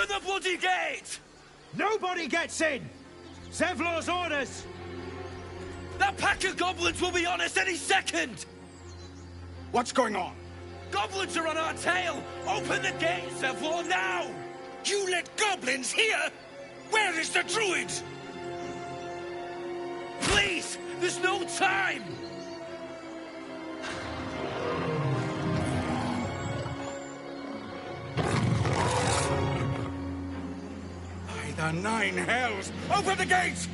the bloody gate! Nobody gets in! Zevlor's orders! That pack of goblins will be on us any second! What's going on? Goblins are on our tail! Open the gate, Zevlor, now! You let goblins here? Where is the druid? Please! There's no time! By the nine hells! Open the gates!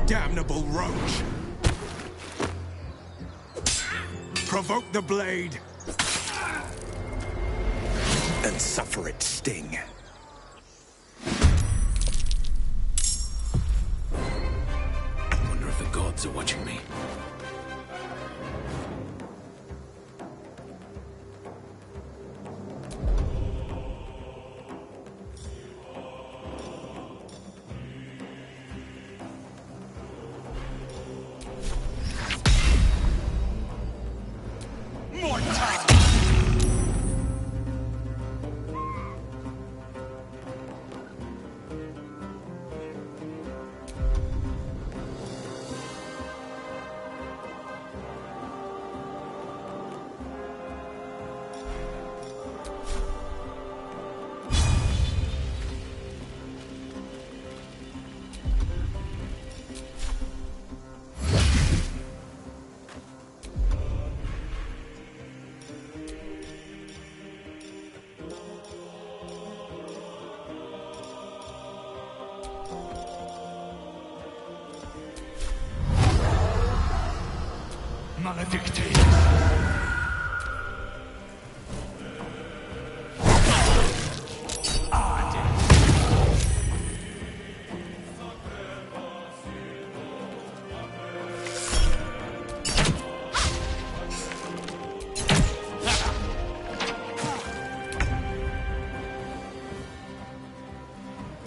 Damnable roach! Provoke the blade! And suffer its sting. I wonder if the gods are watching me. Maledicte!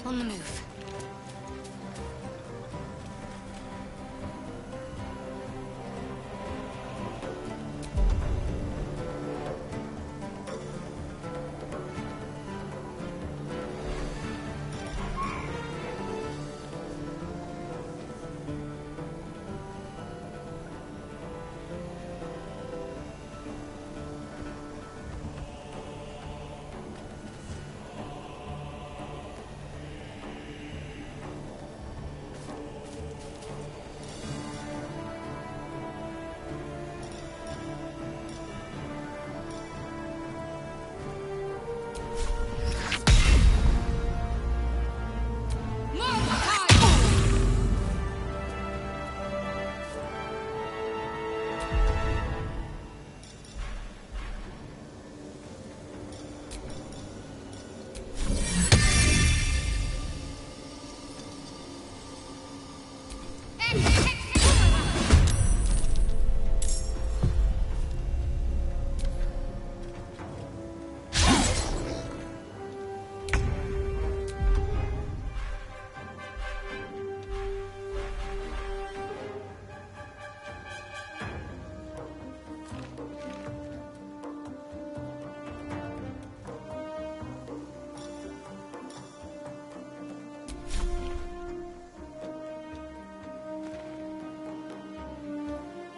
On the move.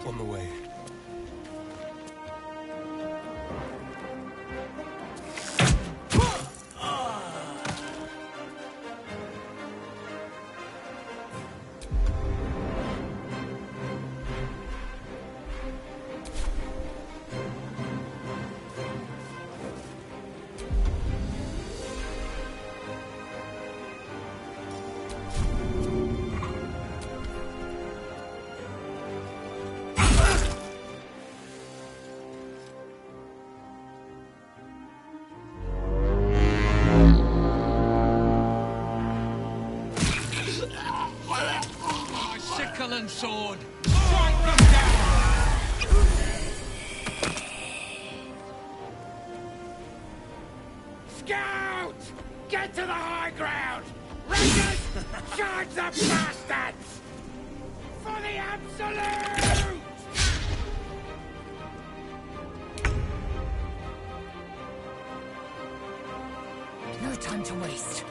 On the way. Fallen sword! Strike them down! Scout! Get to the high ground! Rangers! Charge the bastards! For the absolute! No time to waste.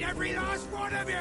Every last one of you!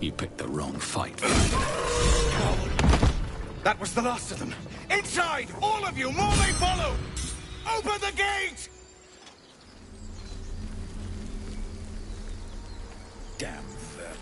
You picked the wrong fight. That was the last of them. Inside! All of you! More may follow! Open the gate! Damn vermin.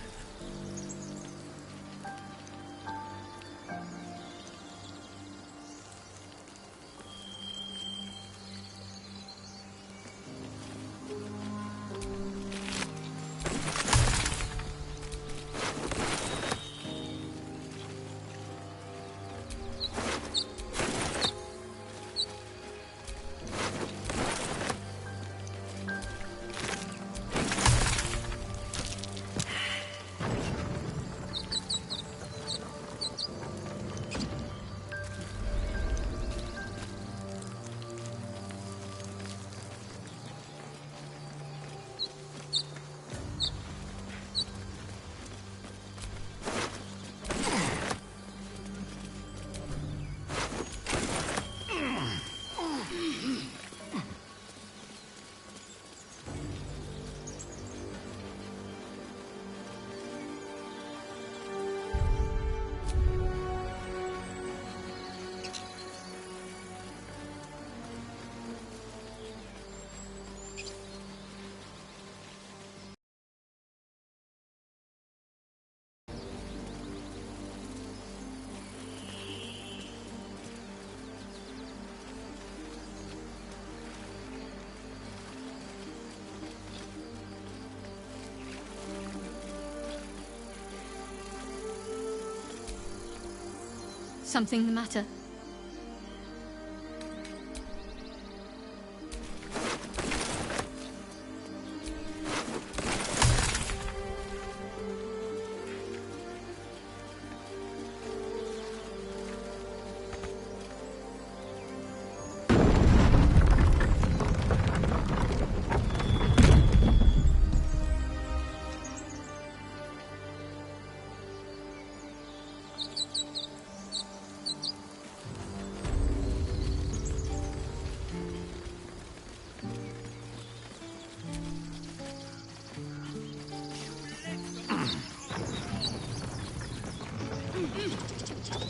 Something the matter?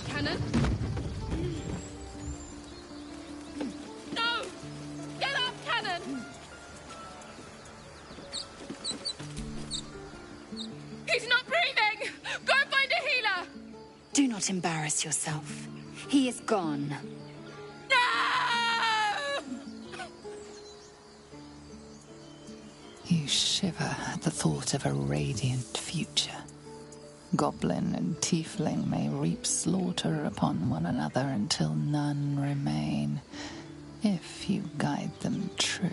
Cannon? No! Get up, Cannon! He's not breathing! Go find a healer! Do not embarrass yourself. He is gone. No! You shiver at the thought of a radiant future. Goblin and tiefling may reap slaughter upon one another until none remain, if you guide them true.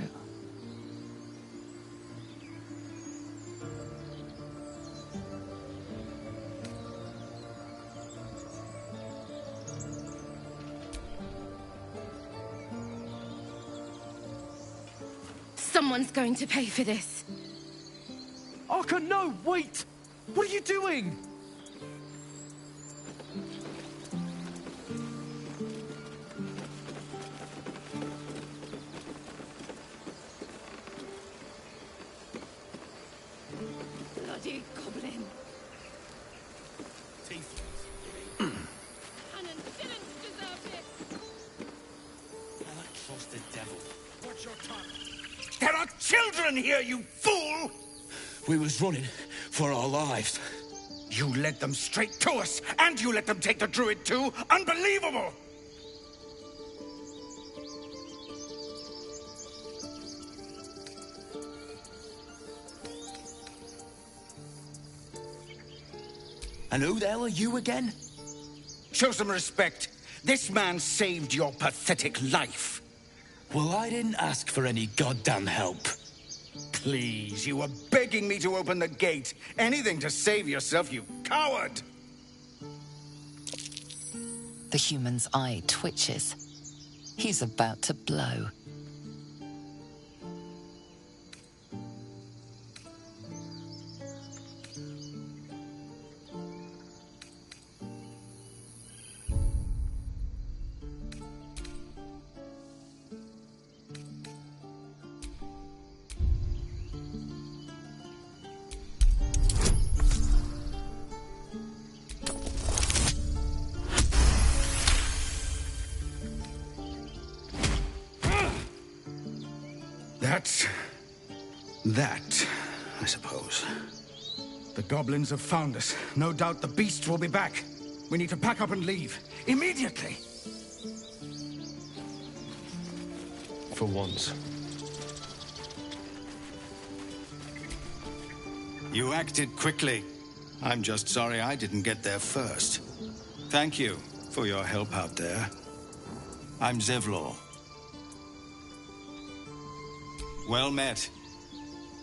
Someone's going to pay for this. Arka, no, wait! What are you doing? Bloody goblin. Cannon didn't deserve it. I trust the devil. Watch your tongue! There are children here, you fool! We was running for our lives. You led them straight to us, and you let them take the druid too? Unbelievable! And who the hell are you again? Show some respect. This man saved your pathetic life. Well, I didn't ask for any goddamn help. Please, you were begging me to open the gate. Anything to save yourself, you coward! The human's eye twitches. He's about to blow. That's that, I suppose. The goblins have found us. No doubt the beasts will be back. We need to pack up and leave. Immediately! For once. You acted quickly. I'm just sorry I didn't get there first. Thank you for your help out there. I'm Zevlor. Well met.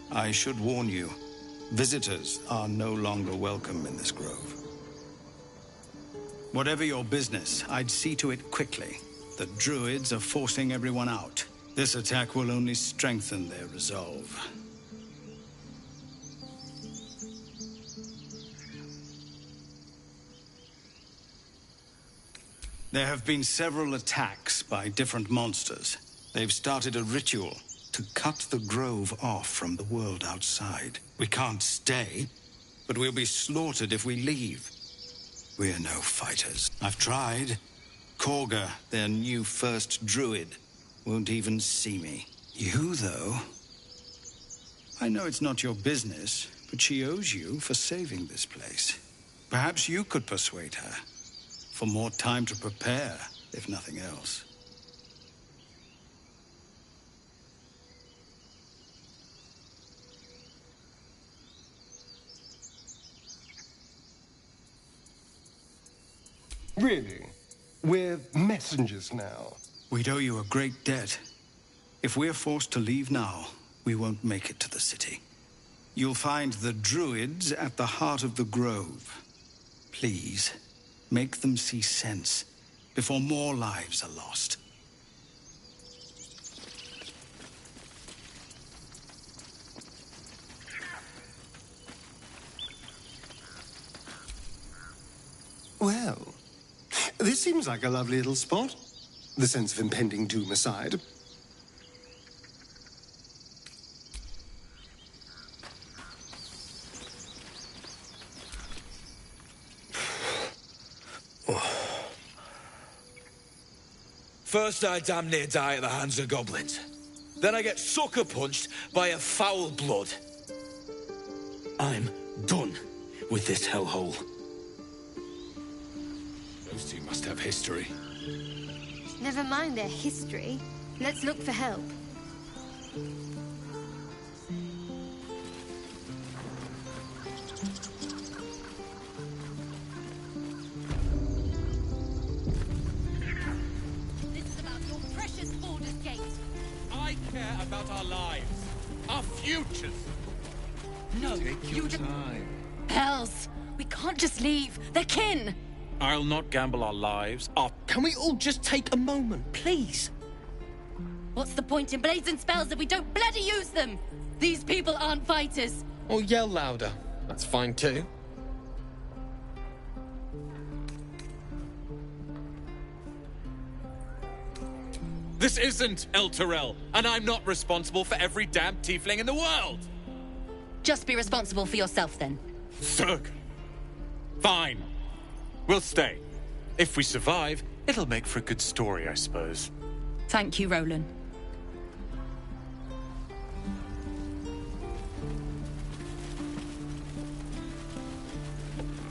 I should warn you, visitors are no longer welcome in this grove. Whatever your business, I'd see to it quickly. The druids are forcing everyone out. This attack will only strengthen their resolve. There have been several attacks by different monsters. They've started a ritual to cut the grove off from the world outside. We can't stay, but we'll be slaughtered if we leave. We're no fighters. I've tried. Korga, their new first druid, won't even see me. You, though... I know it's not your business, but she owes you for saving this place. Perhaps you could persuade her. For more time to prepare, if nothing else. Really? We're messengers now. We'd owe you a great debt. If we're forced to leave now, we won't make it to the city. You'll find the druids at the heart of the grove. Please, make them see sense before more lives are lost. Well, this seems like a lovely little spot. The sense of impending doom aside. First I damn near die at the hands of goblins. Then I get sucker punched by a foul blood. I'm done with this hellhole. Those two must have history. Never mind their history. Let's look for help. This is about your precious Baldur's Gate. I care about our lives, our futures. No, Take your time. Hells! We can't just leave. They're kin! I'll not gamble our lives. Can we all just take a moment, please? What's the point in blazing spells if we don't bloody use them? These people aren't fighters. Or yell louder. That's fine too. This isn't El Terrell, and I'm not responsible for every damn tiefling in the world! Just be responsible for yourself, then. Zerg. Fine. We'll stay. If we survive, it'll make for a good story, I suppose. Thank you, Roland.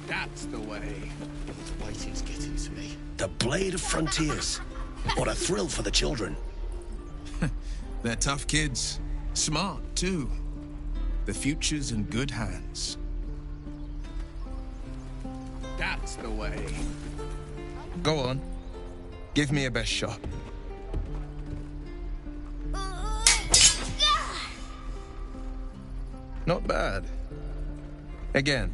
That's the way. This waiting's getting to me. The Blade of Frontiers. What a thrill for the children. They're tough kids. Smart, too. The future's in good hands. That's the way. Go on. Give me a best shot. Not bad. Again.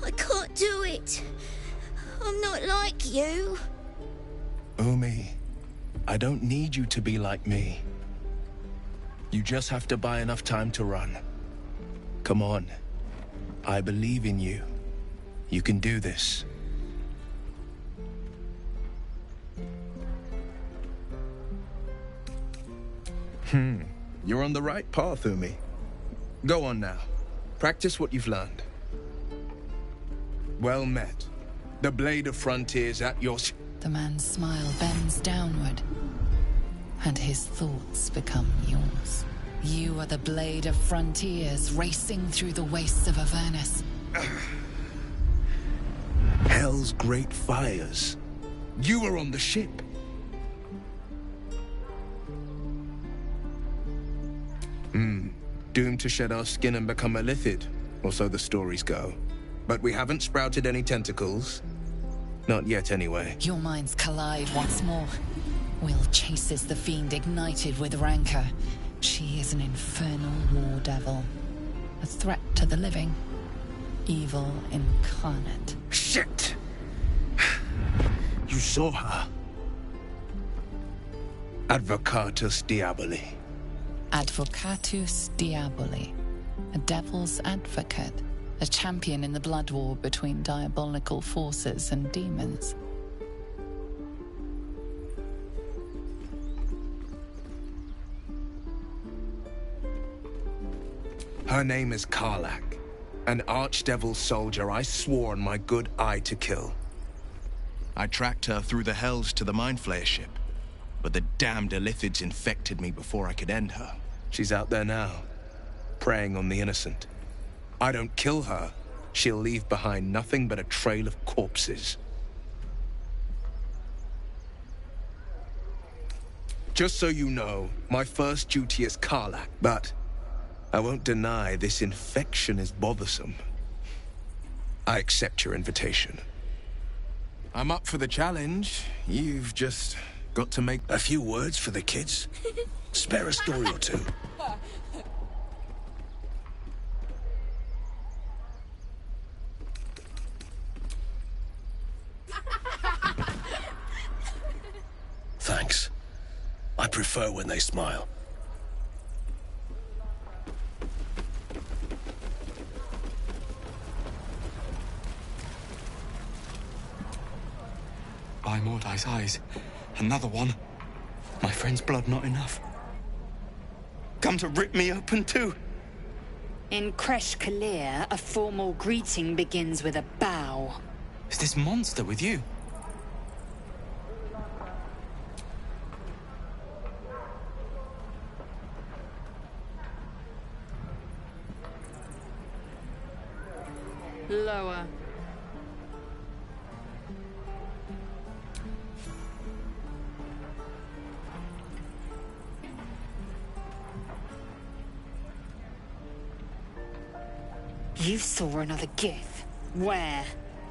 I can't do it. I'm not like you. Umi, I don't need you to be like me. You just have to buy enough time to run. Come on. I believe in you. You can do this. You're on the right path, Umi. Go on now. Practice what you've learned. Well met. The blade of frontiers at your... The man's smile bends downward, and his thoughts become yours. You are the blade of frontiers racing through the wastes of Avernus. Hell's great fires. You were on the ship. Doomed to shed our skin and become a lithid, or so the stories go. But we haven't sprouted any tentacles. Not yet, anyway. Your minds collide once more. Will chases the fiend ignited with rancor. She is an infernal war devil. A threat to the living. Evil incarnate. Shit! You saw her. Advocatus Diaboli. Advocatus Diaboli. A devil's advocate. A champion in the blood war between diabolical forces and demons. Her name is Karlach. An archdevil soldier I swore on my good eye to kill. I tracked her through the hells to the Mind Flayer ship, but the damned Illithids infected me before I could end her. She's out there now, preying on the innocent. I don't kill her, she'll leave behind nothing but a trail of corpses. Just so you know, my first duty is Karlach, but I won't deny this infection is bothersome. I accept your invitation. I'm up for the challenge. You've just got to make... A few words for the kids? Spare a story or two. Thanks. I prefer when they smile. By Mordai's eyes, another one. My friend's blood not enough. Come to rip me open too. In Kresh Kalir, a formal greeting begins with a bow. Is this monster with you? Lower. You saw another gith. Where?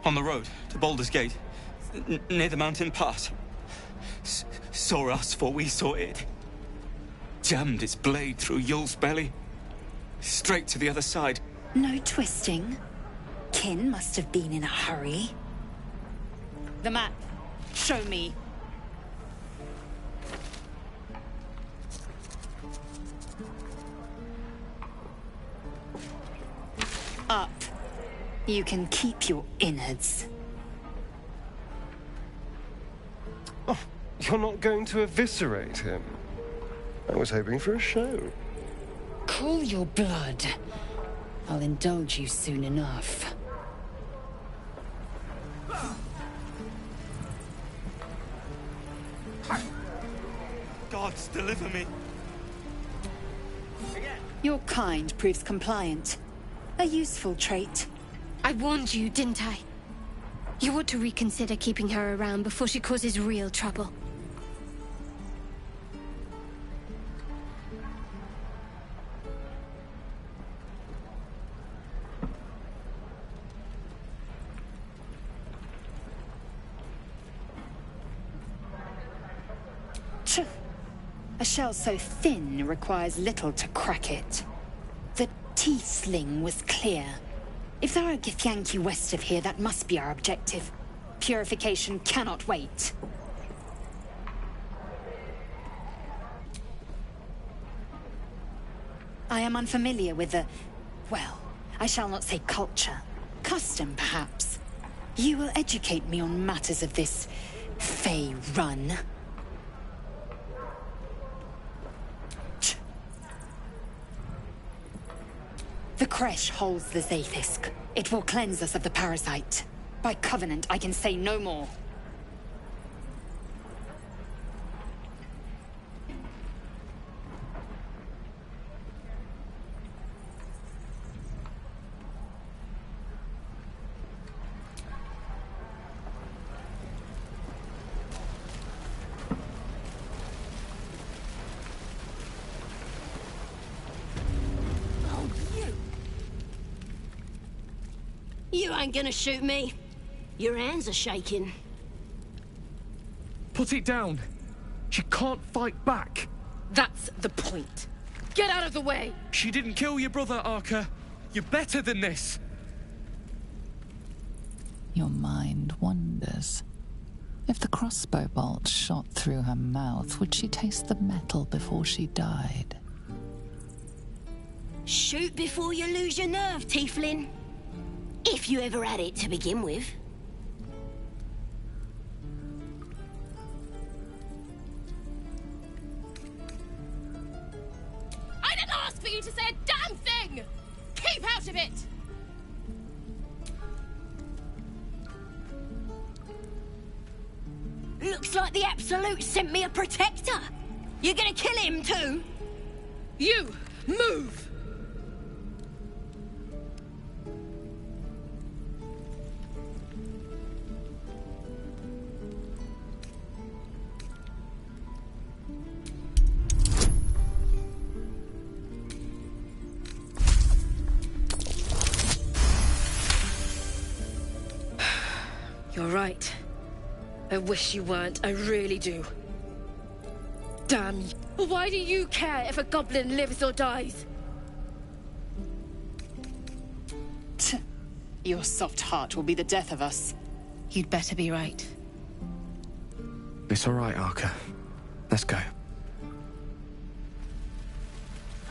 On the road to Baldur's Gate, near the mountain pass. Saw us before we saw it. Jammed its blade through Yul's belly. Straight to the other side. No twisting. Kin must have been in a hurry. The map. Show me. Up. You can keep your innards. Oh, you're not going to eviscerate him? I was hoping for a show. Cool your blood. I'll indulge you soon enough. Gods, deliver me. Your kind proves compliant. A useful trait. I warned you, didn't I? You ought to reconsider keeping her around before she causes real trouble. A shell so thin requires little to crack it. The T-sling was clear. If there are Githyanki west of here, that must be our objective. Purification cannot wait. I am unfamiliar with the... well, I shall not say culture. Custom, perhaps. You will educate me on matters of this... Fey run. The Kresh holds the Zaithisk. It will cleanse us of the parasite. By Covenant, I can say no more. You ain't gonna shoot me. Your hands are shaking. Put it down. She can't fight back. That's the point. Get out of the way! She didn't kill your brother, Arca. You're better than this. Your mind wanders. If the crossbow bolt shot through her mouth, would she taste the metal before she died? Shoot before you lose your nerve, Tiefling. If you ever had it to begin with. I didn't ask for you to say a damn thing! Keep out of it! Looks like the Absolute sent me a protector. You're gonna kill him too? You, move! You're right. I wish you weren't, I really do. Damn you. Why do you care if a goblin lives or dies? Your soft heart will be the death of us. You'd better be right. It's all right, Arca. Let's go.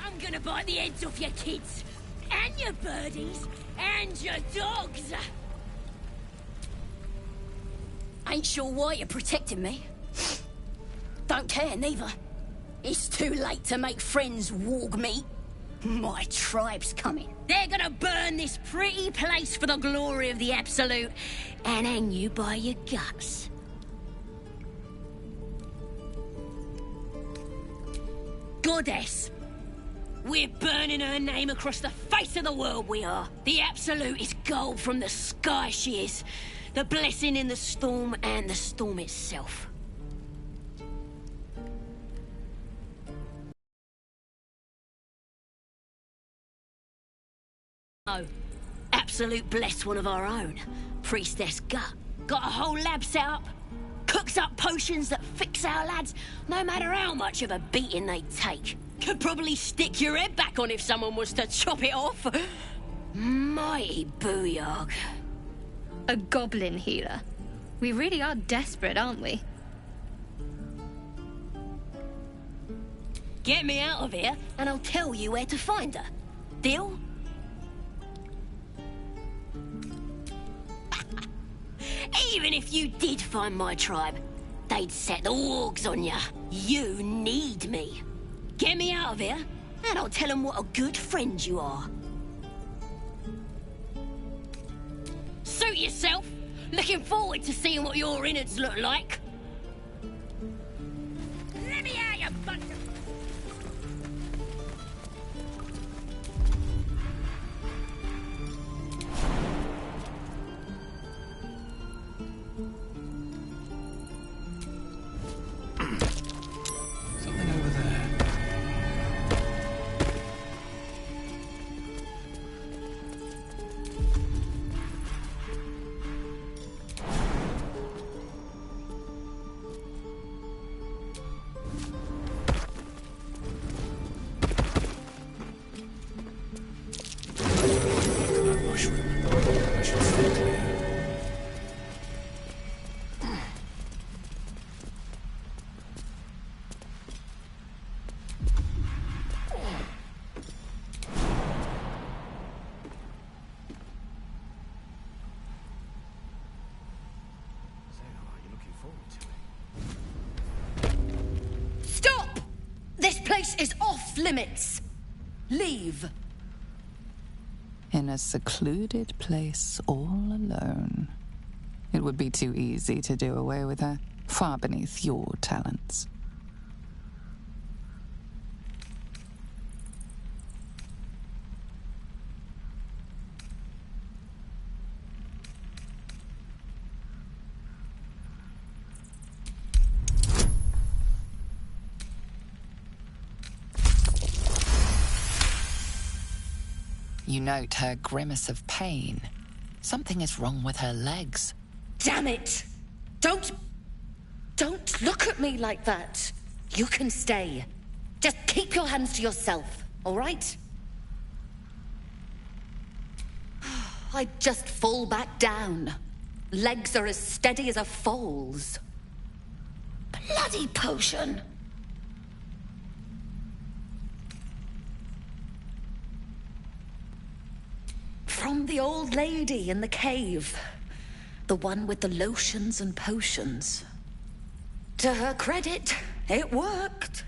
I'm gonna bite the heads off your kids, and your birdies, and your dogs. Ain't sure why you're protecting me. Don't care, neither. It's too late to make friends, warg meat. My tribe's coming. They're gonna burn this pretty place for the glory of the Absolute and hang you by your guts. Goddess. We're burning her name across the face of the world, we are. The Absolute is gold from the sky, she is. The blessing in the storm and the storm itself. Oh, Absolute bless one of our own. Priestess Gut. Got a whole lab set up. Cooks up potions that fix our lads, no matter how much of a beating they take. Could probably stick your head back on if someone was to chop it off. Mighty booyog. A goblin healer. We really are desperate, aren't we? Get me out of here, and I'll tell you where to find her. Deal? Even if you did find my tribe, they'd set the wargs on ya. You need me. Get me out of here, and I'll tell them what a good friend you are. Suit yourself. Looking forward to seeing what your innards look like. Let me out, you bunch of... Something over there. Stop! This place is off limits. Leave. In a secluded place all alone, It would be too easy to do away with her, far beneath your talents. You note her grimace of pain. Something is wrong with her legs. Damn it! Don't look at me like that. You can stay. Just keep your hands to yourself, all right? I'd just fall back down. Legs are as steady as a foal's. Bloody potion! From the old lady in the cave. The one with the lotions and potions. To her credit, it worked.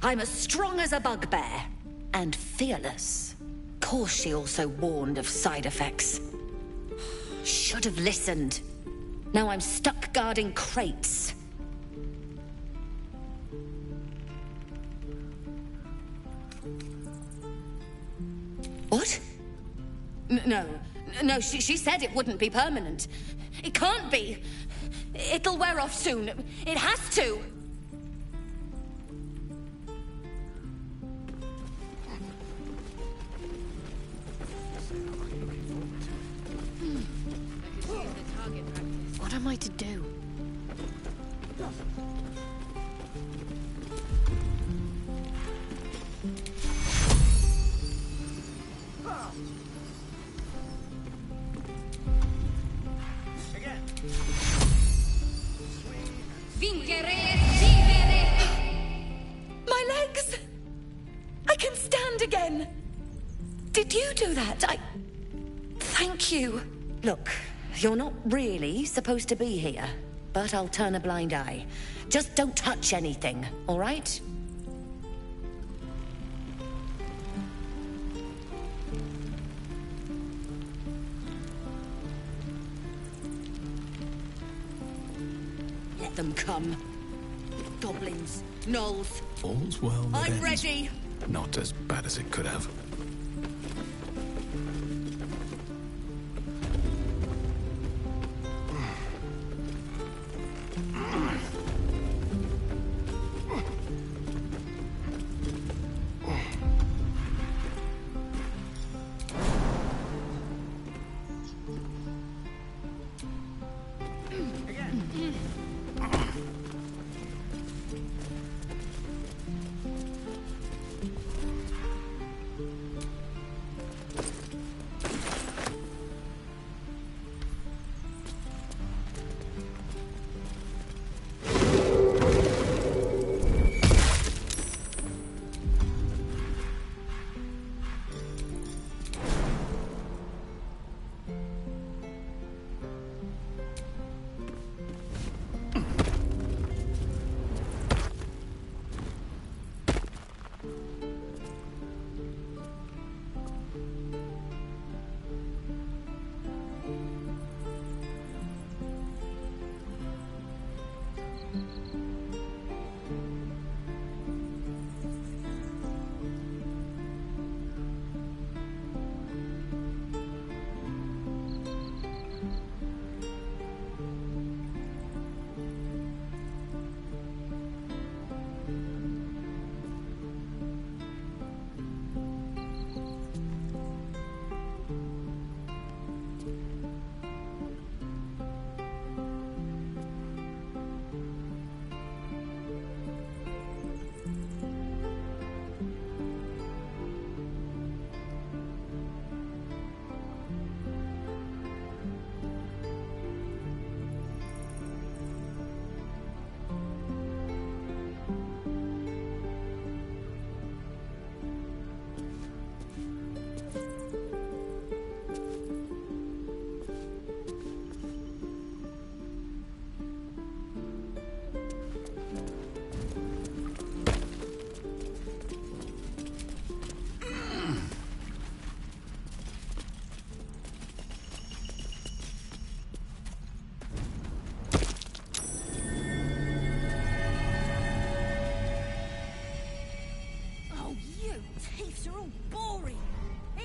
I'm as strong as a bugbear. And fearless. Of course she also warned of side effects. Should have listened. Now I'm stuck guarding crates. What? No, she said it wouldn't be permanent. It can't be. It'll wear off soon. It has to. What am I to do? My legs! I can stand again! Did you do that? Thank you. Look, you're not really supposed to be here, but I'll turn a blind eye. Just don't touch anything, all right? Let them come. Goblins, gnolls. All's well that I'm ends. ready. Not as bad as it could have.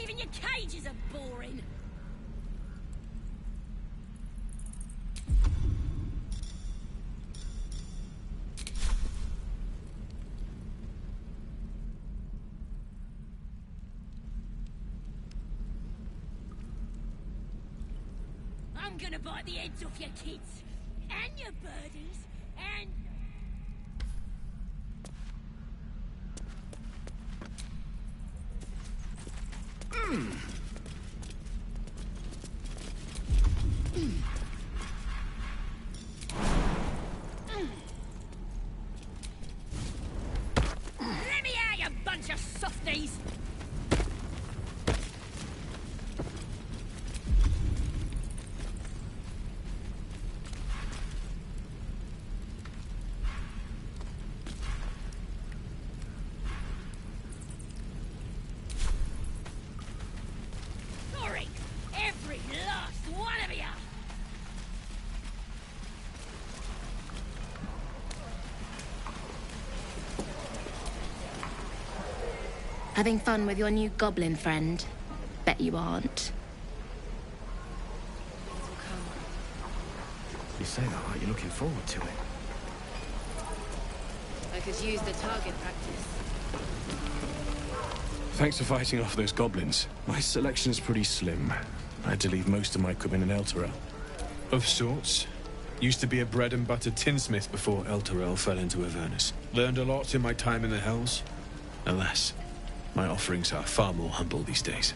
Even your cages are boring. I'm gonna bite the heads off your kids, and your birdies, and... Let me out, you bunch of softies! Sorry, every last one of you! Having fun with your new goblin friend? Bet you aren't. You say that like you're looking forward to it. I could use the target practice. Thanks for fighting off those goblins. My selection's pretty slim. I had to leave most of my equipment in Elturel. Of sorts. Used to be a bread and butter tinsmith before Elturel fell into Avernus. Learned a lot in my time in the Hells. Alas, my offerings are far more humble these days.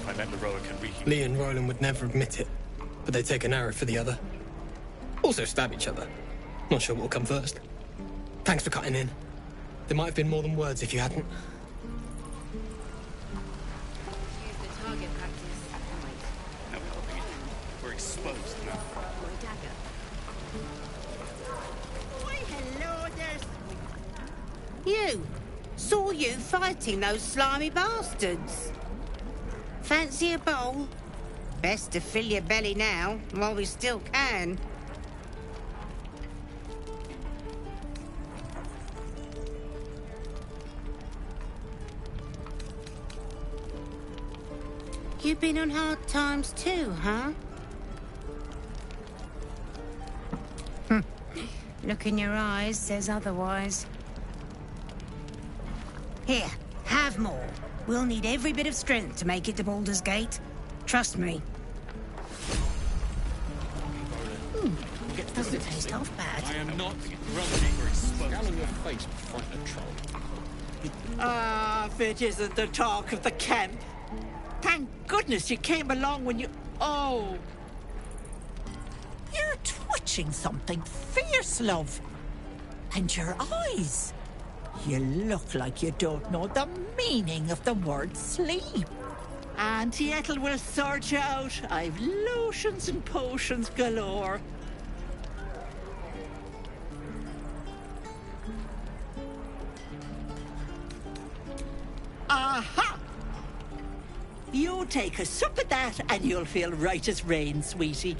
I met Leroic and Riki. Lee and Roland would never admit it, but they'd take an arrow for the other. Also stab each other. Not sure what will come first. Thanks for cutting in. There might have been more than words if you hadn't. Use the target practice. No helping it. We're exposed now. Or a dagger. Why, hello there. You! Saw you fighting those slimy bastards. Fancy a bowl? Best to fill your belly now, while we still can. You've been on hard times too, huh? Look in your eyes says otherwise. Here, have more. We'll need every bit of strength to make it to Baldur's Gate. Trust me. Doesn't taste half bad. I am not grumpy or exposed. Down on your face, fight a troll. Ah, if it isn't the talk of the camp. Thank goodness you came along when you... Oh. You're twitching something fierce, love. And your eyes. You look like you don't know the meaning of the word sleep. Auntie Ethel will sort you out. I've lotions and potions galore. Aha! You take a sup of that and you'll feel right as rain, sweetie.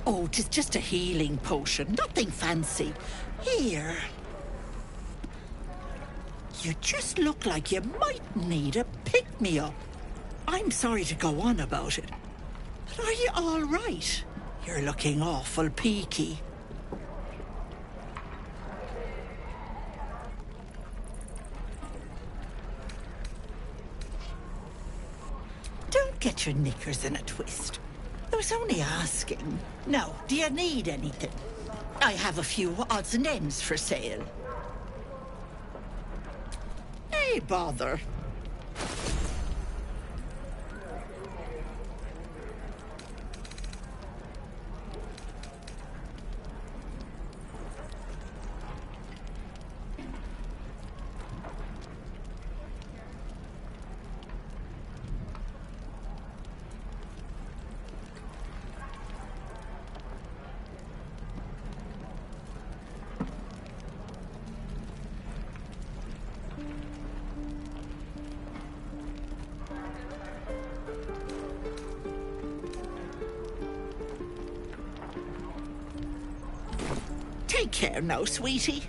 Oh, 'tis just a healing potion, nothing fancy. Here. You just look like you might need a pick-me-up. I'm sorry to go on about it, but are you all right? You're looking awful peaky. Don't get your knickers in a twist. I was only asking. Now, do you need anything? I have a few odds and ends for sale. Hey, bother. Take care now, sweetie.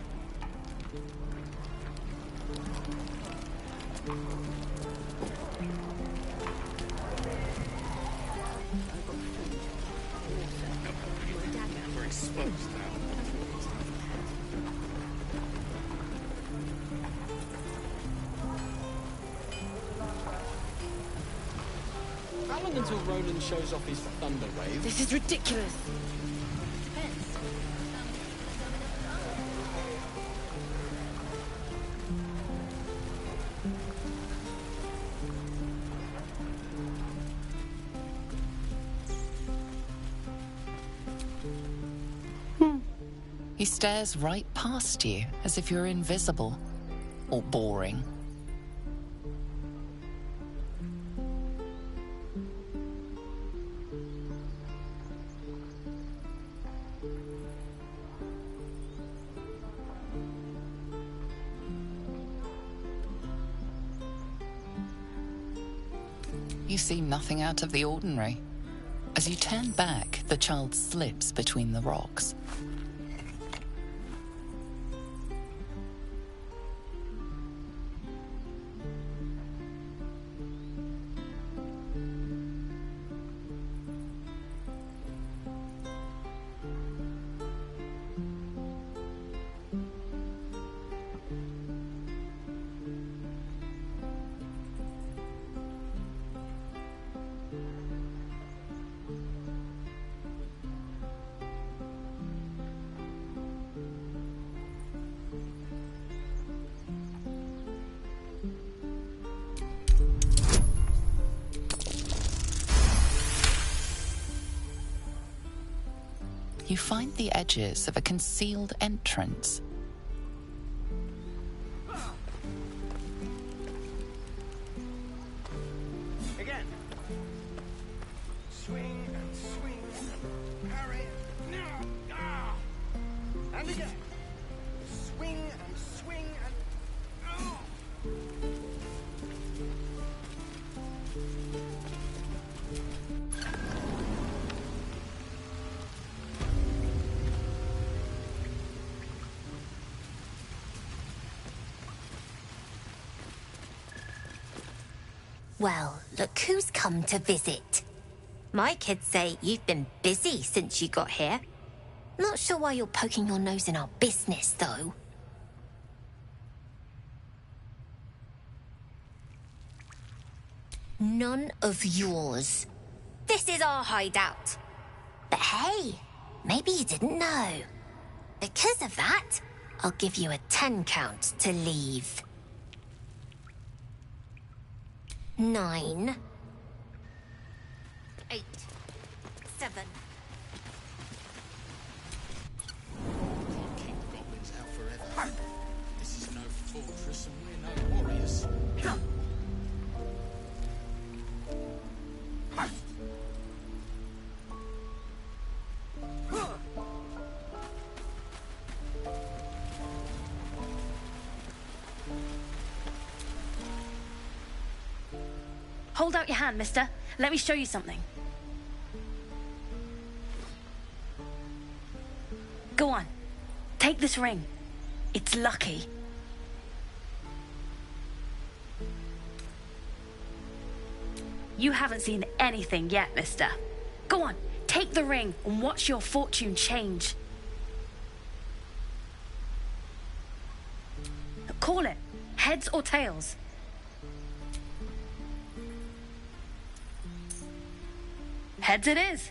We're exposed now. How long until Roland shows off his thunder wave? This is ridiculous. He stares right past you, as if you're invisible. Or boring. You see nothing out of the ordinary. As you turn back, the child slips between the rocks. You find the edges of a concealed entrance. Again. Swing and swing and parry. No. Ah. And again. Swing and swing and... Oh. Well, look who's come to visit. My kids say you've been busy since you got here. Not sure why you're poking your nose in our business, though. None of yours. This is our hideout. But hey, maybe you didn't know. Because of that, I'll give you a 10 count to leave. 9, 8, 7. Can't keep goblins out forever. This is no fortress and we're no warriors. Hold out your hand, mister. Let me show you something. Go on. Take this ring. It's lucky. You haven't seen anything yet, mister. Go on. Take the ring and watch your fortune change. Call it. Heads or tails. Heads it is.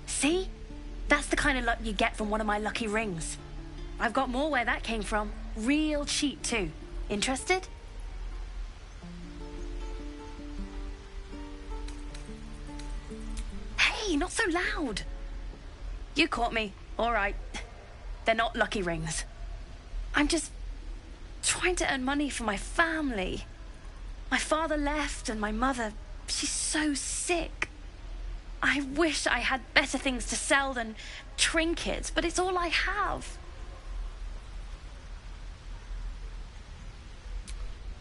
See? That's the kind of luck you get from one of my lucky rings. I've got more where that came from. Real cheap, too. Interested? Hey, not so loud. You caught me. All right. They're not lucky rings. I'm just trying to earn money for my family. My father left and my mother, she's so sick. I wish I had better things to sell than trinkets, but it's all I have.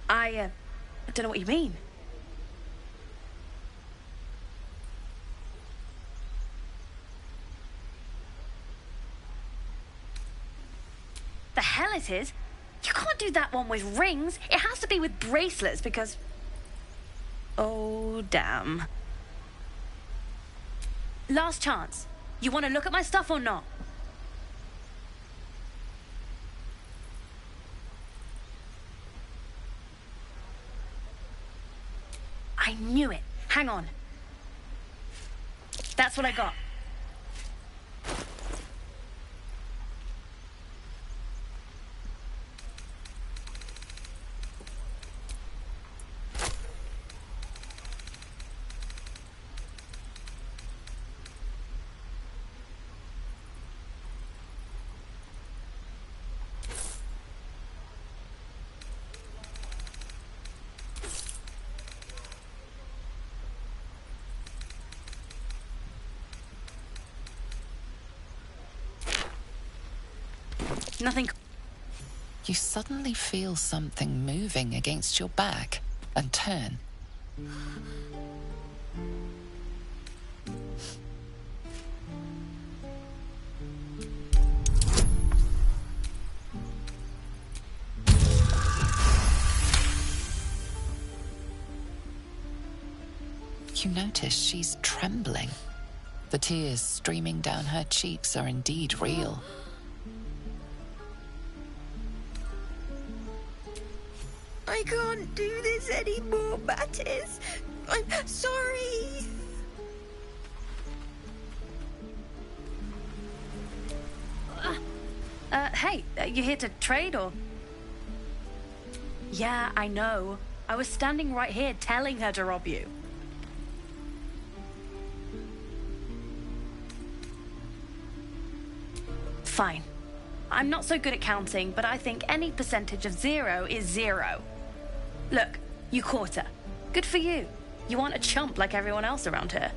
I don't know what you mean. The hell it is? You can't do that one with rings. It has to be with bracelets because... Oh, damn. Last chance. You want to look at my stuff or not? I knew it. Hang on. That's what I got. Nothing. You suddenly feel something moving against your back and turn. You notice she's trembling. The tears streaming down her cheeks are indeed real. I can't do this anymore, Mattis. I'm sorry. Hey, you here to trade or? Yeah, I know. I was standing right here telling her to rob you. Fine. I'm not so good at counting, but I think any percentage of 0 is 0. Look, you caught her. Good for you. You aren't a chump like everyone else around here.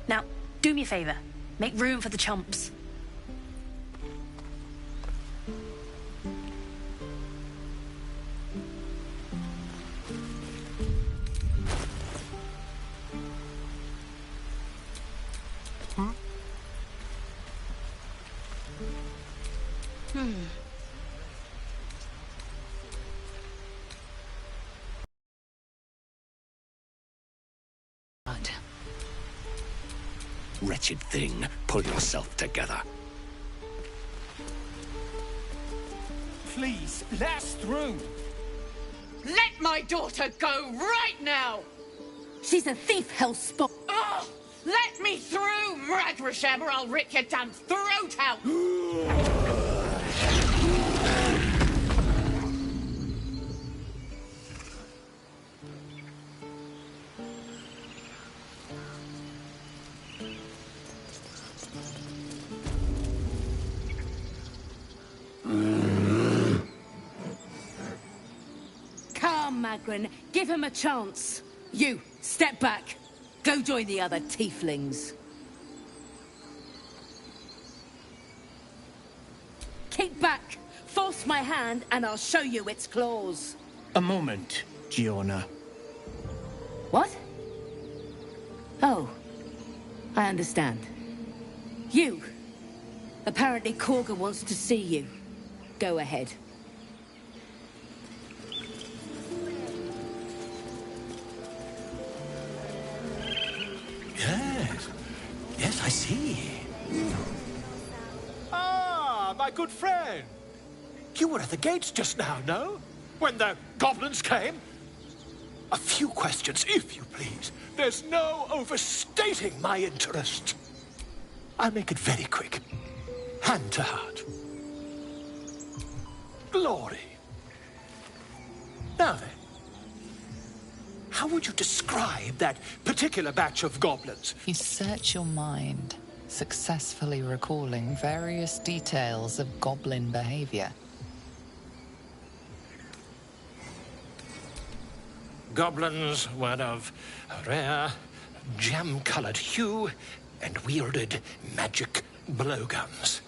Now, do me a favor. Make room for the chumps. Wretched thing, pull yourself together. Please, let us through. Let my daughter go right now! She's a thief, Hellspawn. Oh, let me through, Mragrasham, or I'll rip your damn throat out! Come, Magrin, give him a chance. You, step back. Go join the other tieflings. Keep back. Force my hand and I'll show you its claws. A moment, Giona. What? Oh, I understand. You. Apparently Korga wants to see you. Go ahead. Yes, I see. Ah, my good friend. You were at the gates just now, no? When the goblins came? A few questions, if you please. There's no overstating my interest. I'll make it very quick. Hand to heart. Glory. Now then, how would you describe that particular batch of goblins? You search your mind, successfully recalling various details of goblin behavior. Goblins were of a rare, jam-colored hue and wielded magic blowguns.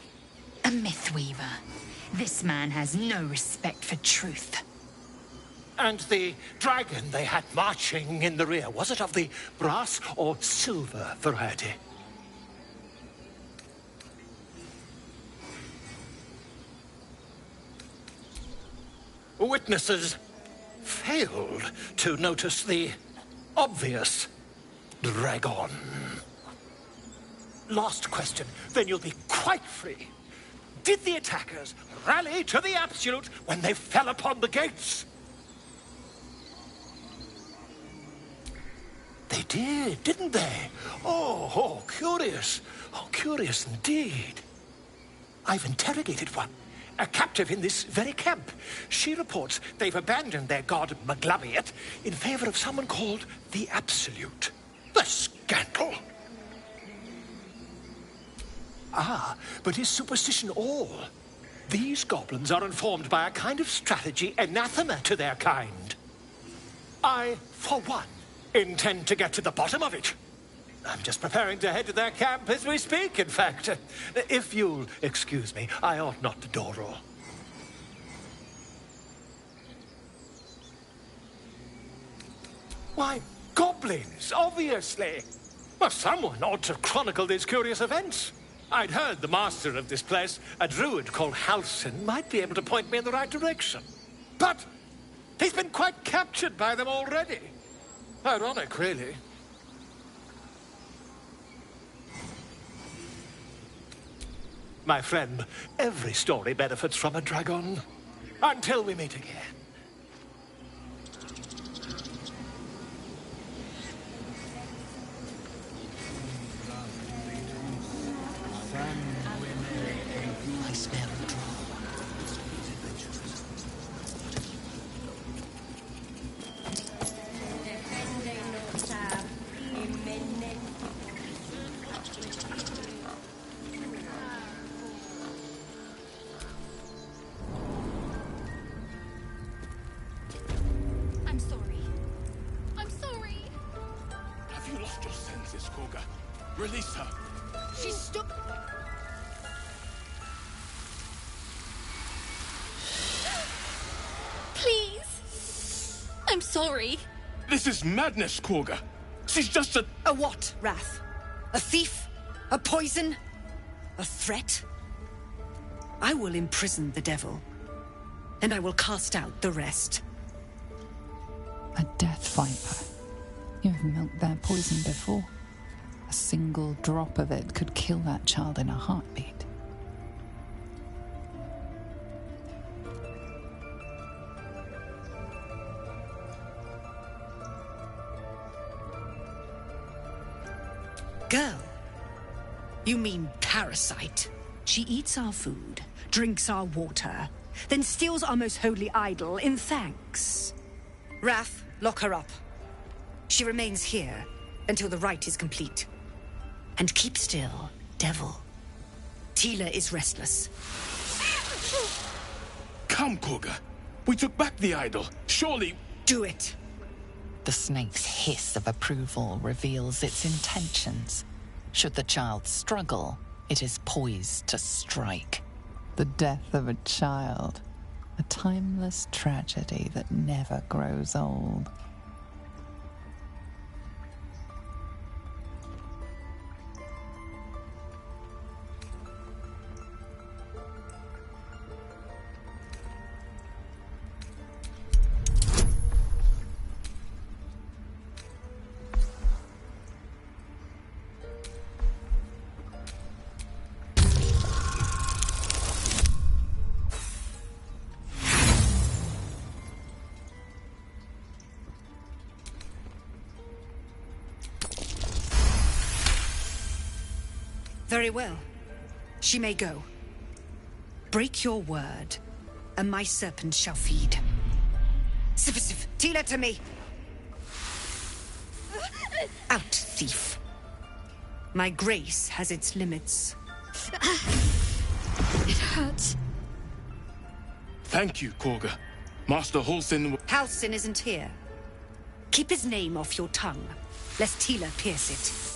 A mythweaver. This man has no respect for truth. And the dragon they had marching in the rear, was it of the brass or silver variety? Witnesses failed to notice the obvious dragon. Last question, then you'll be quite free. Did the attackers rally to the absolute when they fell upon the gates? They did, didn't they? Oh, curious. Oh, curious indeed. I've interrogated one, a captive in this very camp. She reports they've abandoned their god Maglabiet in favor of someone called the Absolute. The scandal! Ah, but is superstition all? These goblins are informed by a kind of strategy anathema to their kind. I, for one, intend to get to the bottom of it. I'm just preparing to head to their camp as we speak, in fact. If you'll excuse me, I ought not to dawdle. Why, goblins, obviously. Well, someone ought to chronicle these curious events. I'd heard the master of this place, a druid called Halsin, might be able to point me in the right direction. But he's been quite captured by them already. Ironic, really. My friend, every story benefits from a dragon. Until we meet again. I smell I'm sorry. I'm sorry. Have you lost your senses, Koga? Release her. She's stuck. Please. I'm sorry. This is madness, Koga. She's just a... A what, Wrath? A thief? A poison? A threat? I will imprison the devil, and I will cast out the rest. A death viper. You've milked their poison before. A single drop of it could kill that child in a heartbeat. Girl? You mean parasite? She eats our food, drinks our water, then steals our most holy idol in thanks. Wrath, lock her up. She remains here until the rite is complete. And keep still, devil. Tila is restless. Come, Koga. We took back the idol. Surely... Do it. The snake's hiss of approval reveals its intentions. Should the child struggle, it is poised to strike. The death of a child. A timeless tragedy that never grows old. Very well. She may go. Break your word, and my serpent shall feed. Sif, Tila to me! Out, thief. My grace has its limits. It hurts. Thank you, Koga. Master Halsin... Halsin isn't here. Keep his name off your tongue, lest Tila pierce it.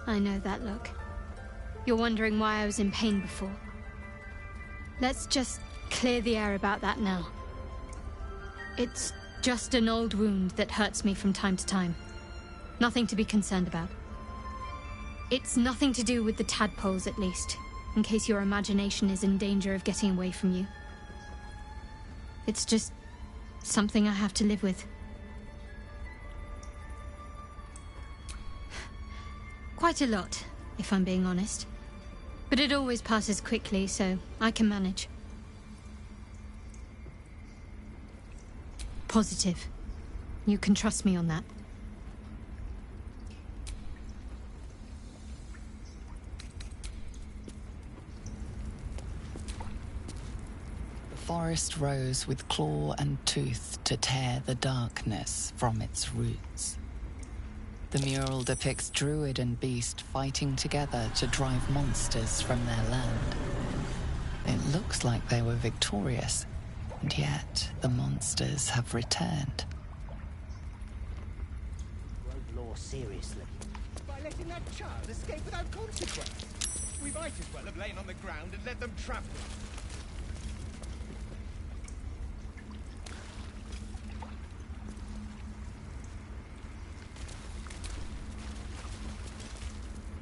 I know that look. You're wondering why I was in pain before. Let's just clear the air about that now. It's just an old wound that hurts me from time to time. Nothing to be concerned about. It's nothing to do with the tadpoles, at least, in case your imagination is in danger of getting away from you. It's just something I have to live with. Quite a lot, if I'm being honest. But it always passes quickly, so I can manage. Positive. You can trust me on that. The forest rose with claw and tooth to tear the darkness from its roots. The mural depicts druid and beast fighting together to drive monsters from their land. It looks like they were victorious, and yet the monsters have returned. seriously? By letting that child escape without consequence. We might as well have lain on the ground and let them trap us.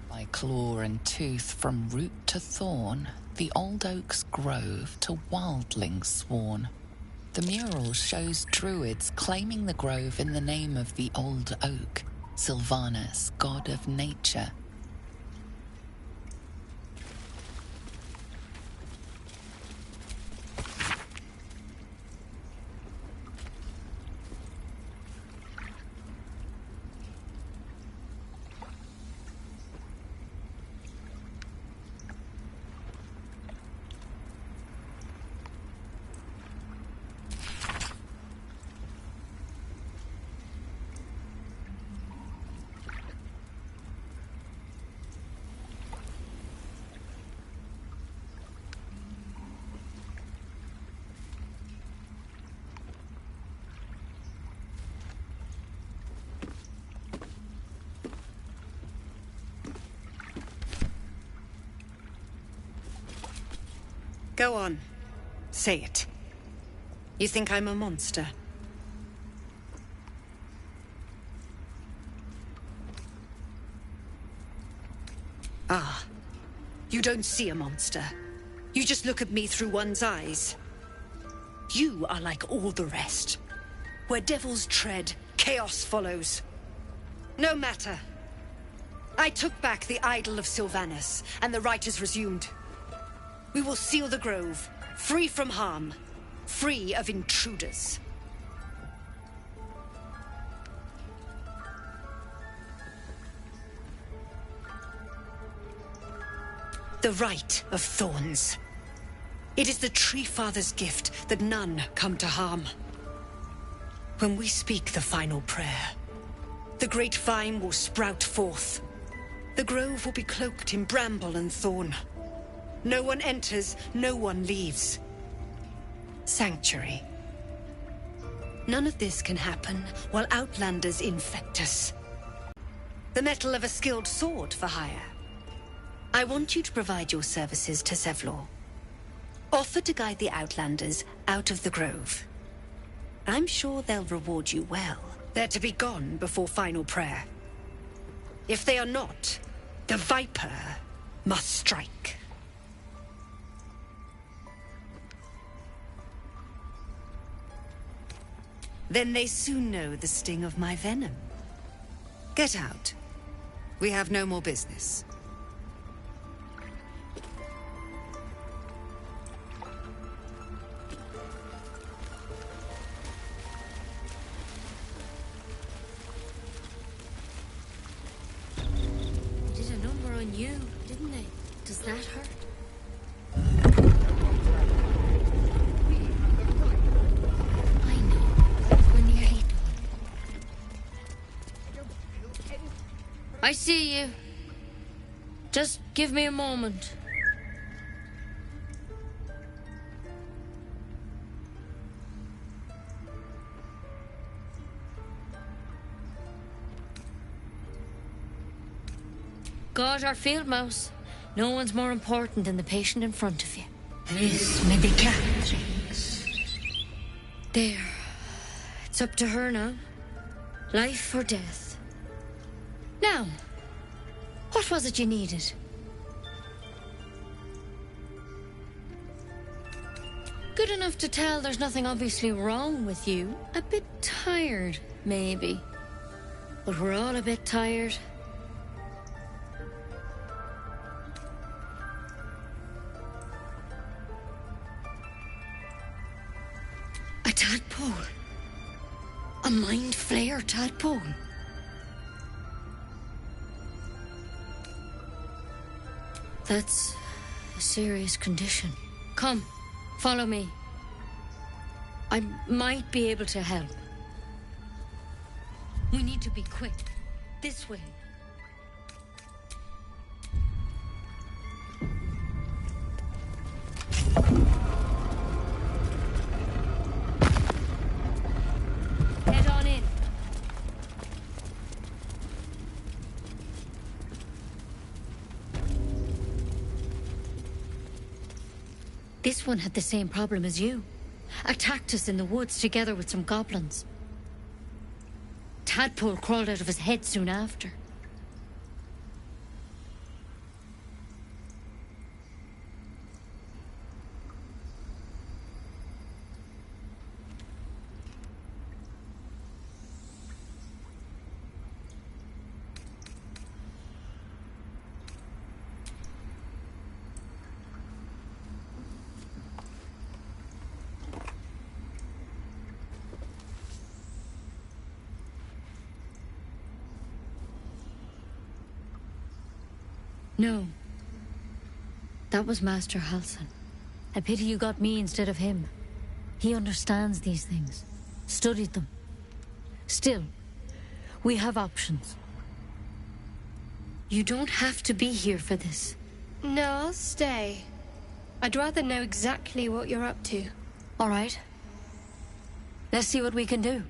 By claw and tooth from root to thorn, the old oak's grove to wildlings sworn. The mural shows druids claiming the grove in the name of the old oak, Sylvanus, god of nature. Go on. Say it. You think I'm a monster? Ah. You don't see a monster. You just look at me through one's eyes. You are like all the rest. Where devils tread, chaos follows. No matter. I took back the idol of Sylvanus, and the rite is resumed. We will seal the grove, free from harm, free of intruders. The Rite of Thorns. It is the Tree Father's gift that none come to harm. When we speak the final prayer, the great vine will sprout forth. The grove will be cloaked in bramble and thorn. No one enters, no one leaves. Sanctuary. None of this can happen while outlanders infect us. The metal of a skilled sword for hire. I want you to provide your services to Zevlor. Offer to guide the outlanders out of the grove. I'm sure they'll reward you well. They're to be gone before final prayer. If they are not, the Viper must strike. Then they soon know the sting of my venom. Get out. We have no more business. They did a number on you, didn't they? Does that hurt? I see you. Just give me a moment. God, our field mouse. No one's more important than the patient in front of you. This medicatrix. There. It's up to her now. Life or death. Now, what was it you needed? Good enough to tell there's nothing obviously wrong with you. A bit tired, maybe. But we're all a bit tired. A tadpole. A mind flayer tadpole. That's a serious condition. Come, follow me. I might be able to help. We need to be quick. This way. Head on in. This one had the same problem as you. Attacked us in the woods together with some goblins. Tadpole crawled out of his head soon after. No. That was Master Halsin. I pity you got me instead of him. He understands these things. Studied them. Still, we have options. You don't have to be here for this. No, I'll stay. I'd rather know exactly what you're up to. All right. Let's see what we can do.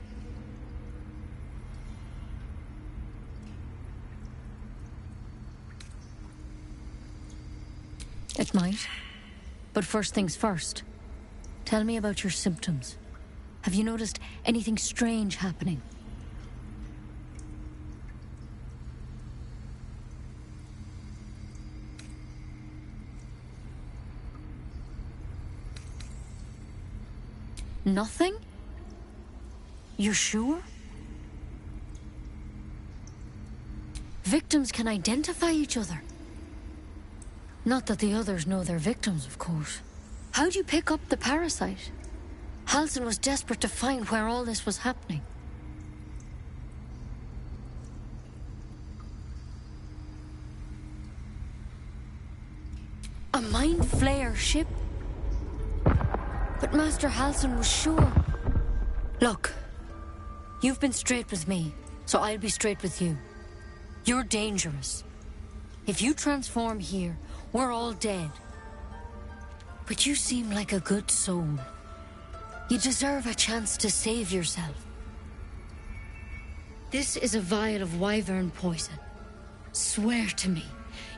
It might. But first things first. Tell me about your symptoms. Have you noticed anything strange happening? Nothing? You're sure? Victims can identify each other. Not that the others know they're victims, of course. How'd you pick up the parasite? Halsin was desperate to find where all this was happening. A Mind Flayer ship? But Master Halsin was sure. Look, you've been straight with me, so I'll be straight with you. You're dangerous. If you transform here, we're all dead. But you seem like a good soul. You deserve a chance to save yourself. This is a vial of wyvern poison. Swear to me,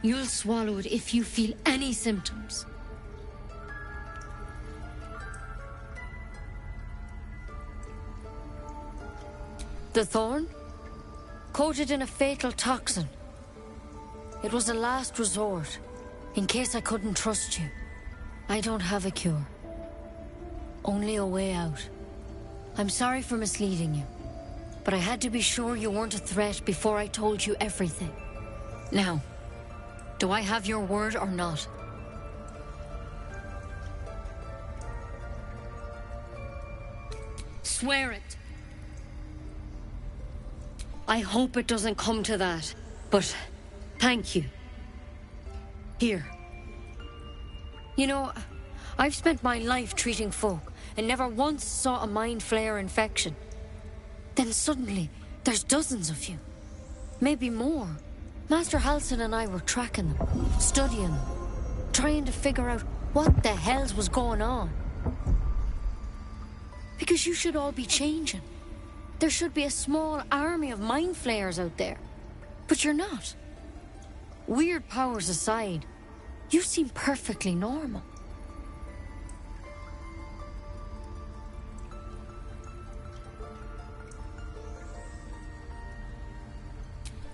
you'll swallow it if you feel any symptoms. The thorn? Coated in a fatal toxin. It was a last resort, in case I couldn't trust you. I don't have a cure. Only a way out. I'm sorry for misleading you, but I had to be sure you weren't a threat before I told you everything. Now, do I have your word or not? Swear it. I hope it doesn't come to that, but thank you. Here. You know, I've spent my life treating folk and never once saw a Mind Flayer infection. Then suddenly, there's dozens of you. Maybe more. Master Halsin and I were tracking them, studying them, trying to figure out what the hells was going on. Because you should all be changing. There should be a small army of Mind Flayers out there. But you're not. Weird powers aside, you seem perfectly normal.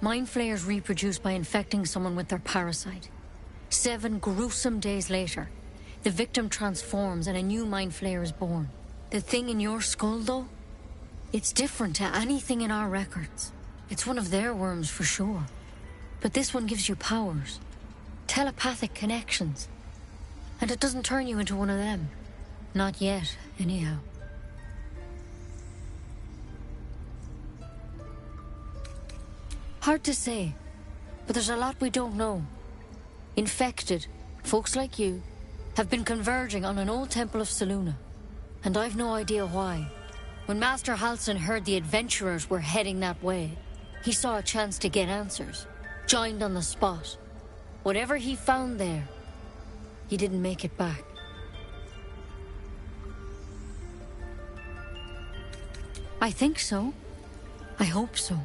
Mind Flayers reproduce by infecting someone with their parasite. 7 gruesome days later, the victim transforms and a new Mind Flayer is born. The thing in your skull, though, it's different to anything in our records. It's one of their worms for sure. But this one gives you powers. Telepathic connections. And it doesn't turn you into one of them. Not yet, anyhow. Hard to say, but there's a lot we don't know. Infected, folks like you, have been converging on an old temple of Selûne. And I've no idea why. When Master Halsin heard the adventurers were heading that way, he saw a chance to get answers. Joined on the spot. Whatever he found there, he didn't make it back. I think so. I hope so.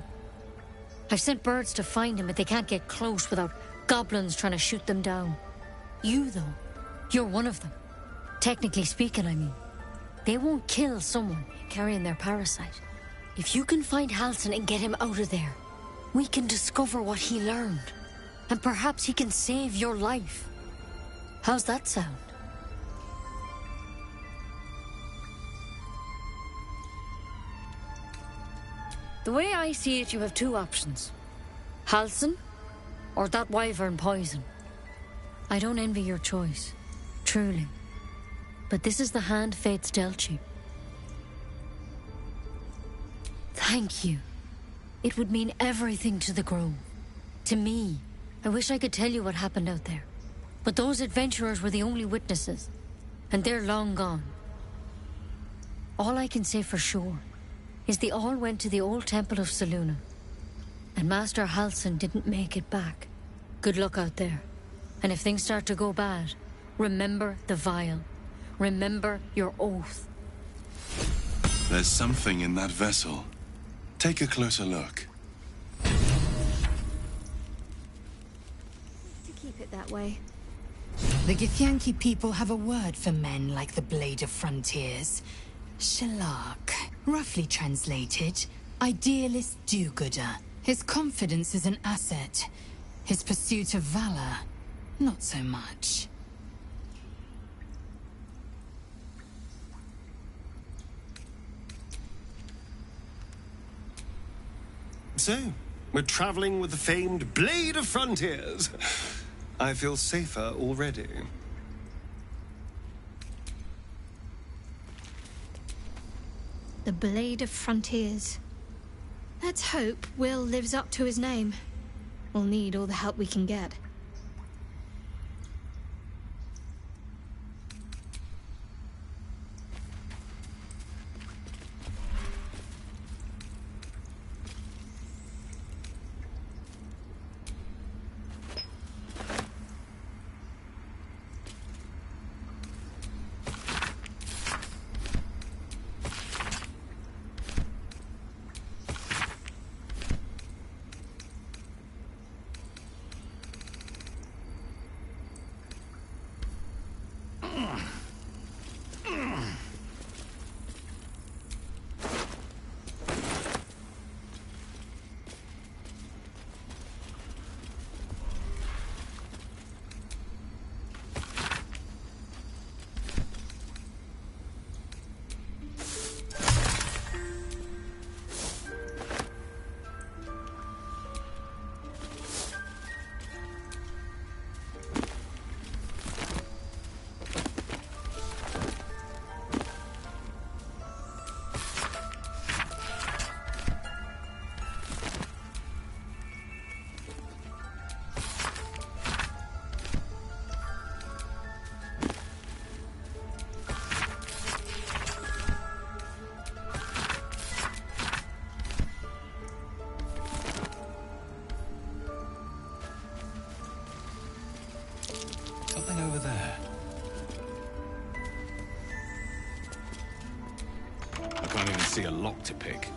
I've sent birds to find him, but they can't get close without goblins trying to shoot them down. You, though, you're one of them. Technically speaking, I mean. They won't kill someone carrying their parasite. If you can find Halsin and get him out of there, we can discover what he learned. And perhaps he can save your life. How's that sound? The way I see it, you have two options. Halsin, or that wyvern poison. I don't envy your choice, truly. But this is the hand fate's dealt you. Thank you. It would mean everything to the Grove. To me. I wish I could tell you what happened out there. But those adventurers were the only witnesses. And they're long gone. All I can say for sure is they all went to the old temple of Selûne. And Master Halsin didn't make it back. Good luck out there. And if things start to go bad, remember the vial. Remember your oath. There's something in that vessel. Take a closer look. To keep it that way. The Githyanki people have a word for men like the Blade of Frontiers. Shalak. Roughly translated, idealist do-gooder. His confidence is an asset. His pursuit of valor, not so much. So, we're traveling with the famed Blade of Frontiers. I feel safer already. The Blade of Frontiers. Let's hope Will lives up to his name. We'll need all the help we can get. Something over there. I can't even see a lock to pick.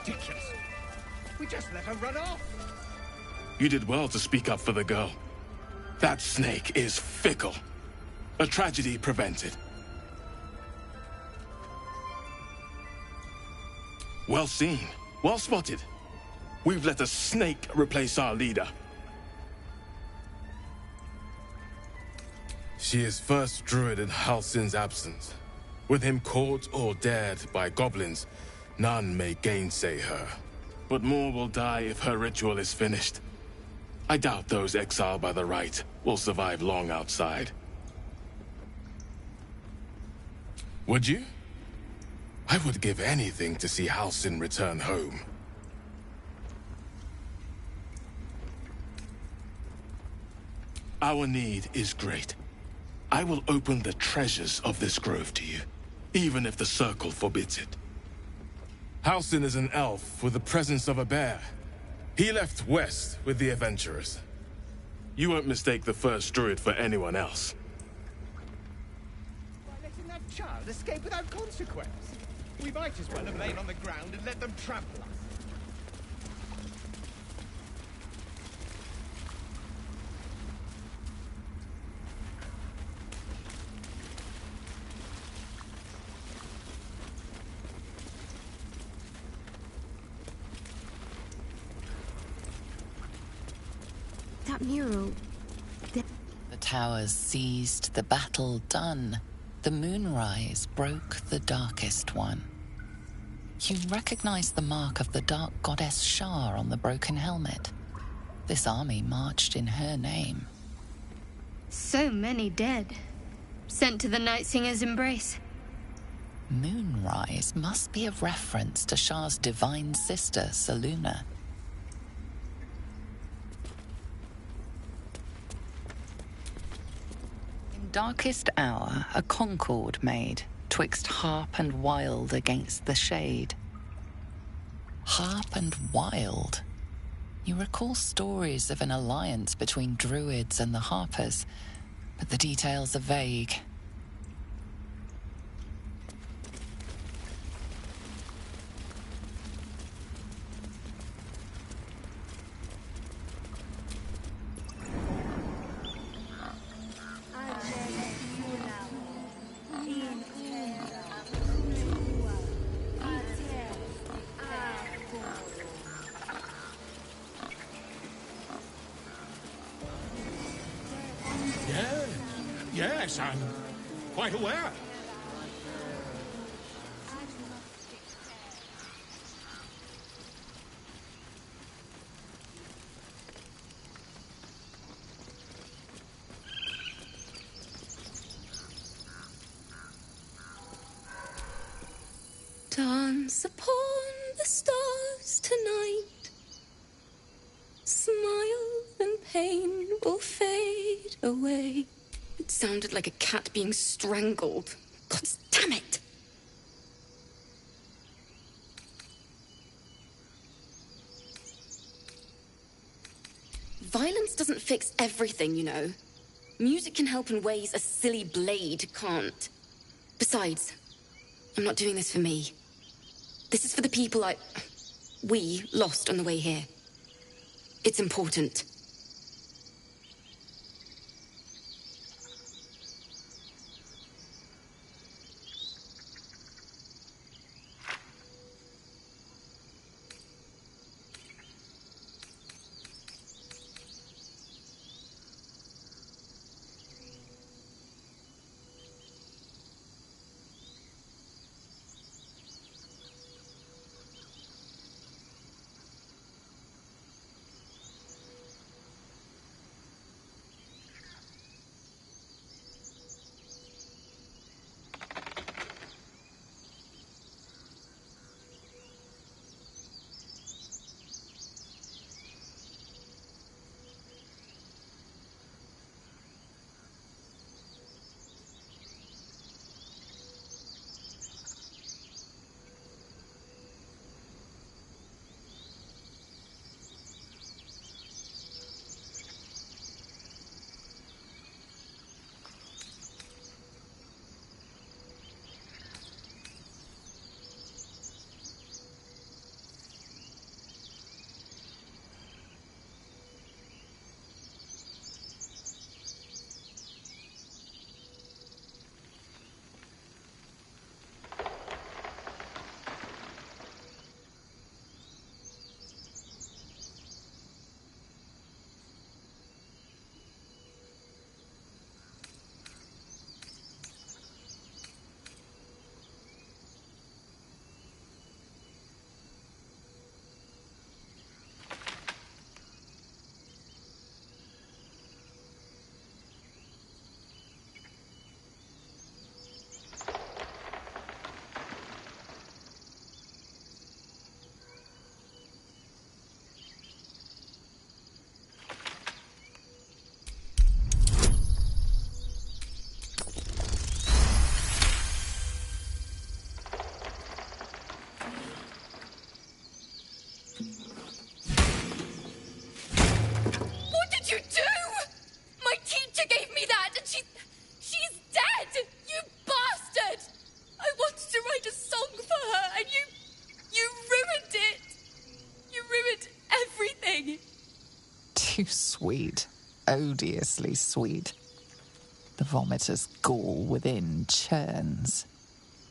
ridiculous. We just let her run off. You did well to speak up for the girl. That snake is fickle. A tragedy prevented. Well seen. Well spotted. We've let a snake replace our leader. She is first druid in Halsin's absence. With him caught or dared by goblins, none may gainsay her. But more will die if her ritual is finished. I doubt those exiled by the right will survive long outside. Would you? I would give anything to see Halsin return home. Our need is great. I will open the treasures of this grove to you, even if the Circle forbids it. Halsin is an elf with the presence of a bear. He left west with the adventurers. You won't mistake the first druid for anyone else. By letting that child escape without consequence. We might as well have lain on the ground and let them trample us. That mural... The towers seized, the battle done. The moonrise broke the darkest one. You recognize the mark of the dark goddess Shar on the broken helmet. This army marched in her name. So many dead. Sent to the Night Singer's embrace. Moonrise must be a reference to Shar's divine sister, Selûne. In darkest hour, a concord made, twixt harp and wild against the shade. Harp and wild. You recall stories of an alliance between druids and the harpers, but the details are vague. Yes, I'm quite aware. Dance upon the stars tonight. Smile and pain will fade away. It sounded like a cat being strangled. God damn it! Violence doesn't fix everything, you know. Music can help in ways a silly blade can't. Besides, I'm not doing this for me. This is for the people we lost on the way here. It's important. sweet, odiously sweet. The vomitor's gall within churns.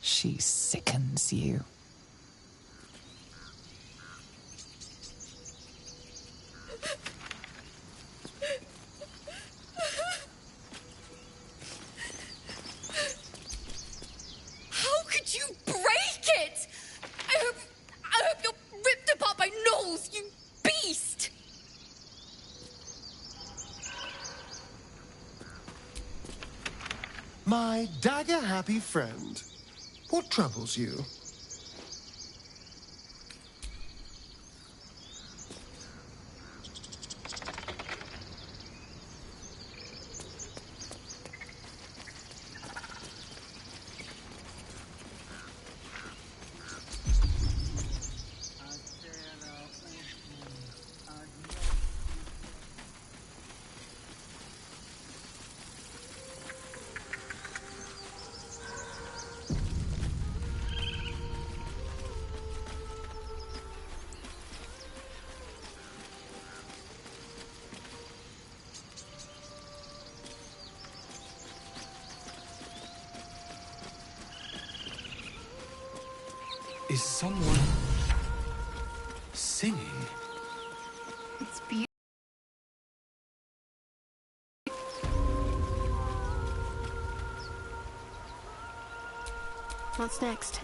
She sickens you. How could you break it? I hope you're ripped apart by gnolls, you beast! My dagger-happy friend, what troubles you? Is someone singing? It's beautiful. What's next?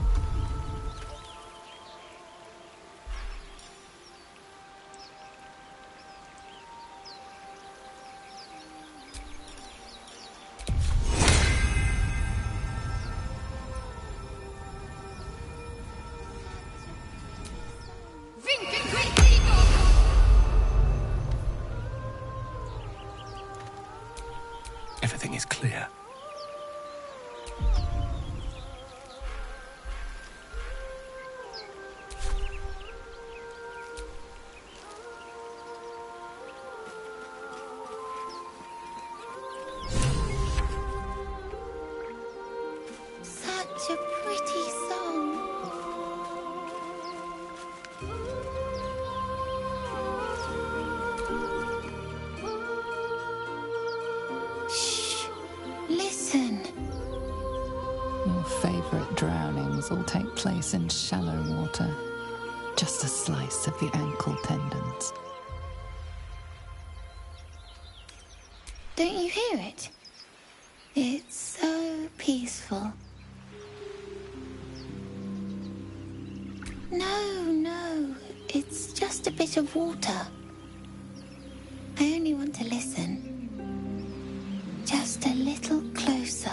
Everything is clear. Such a pretty song. Shh. Listen. Your favourite drownings all take place in shallow water. Just a slice of the ankle tendons. Don't you hear it? It's so peaceful. No, it's just a bit of water. I only want to listen. Just a little closer.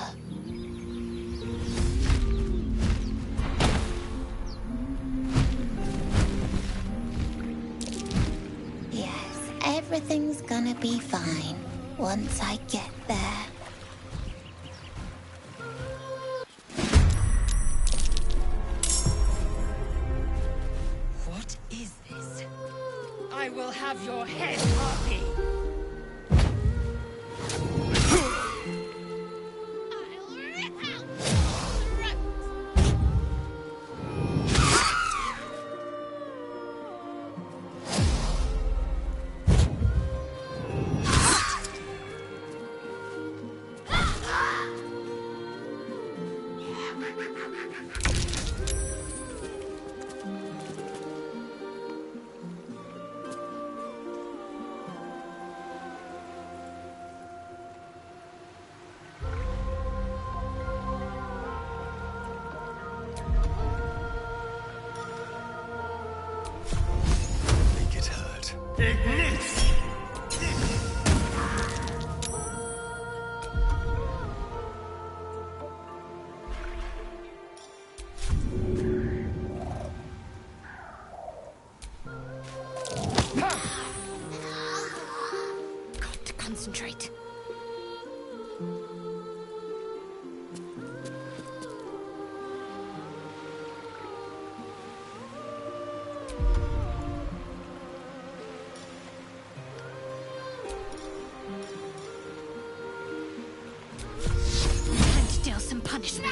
Yes, everything's gonna be fine once I get there. What is this? I will have your head, Harpy! Make it hurt. Ignite! Got to concentrate. Time to deal some punishment.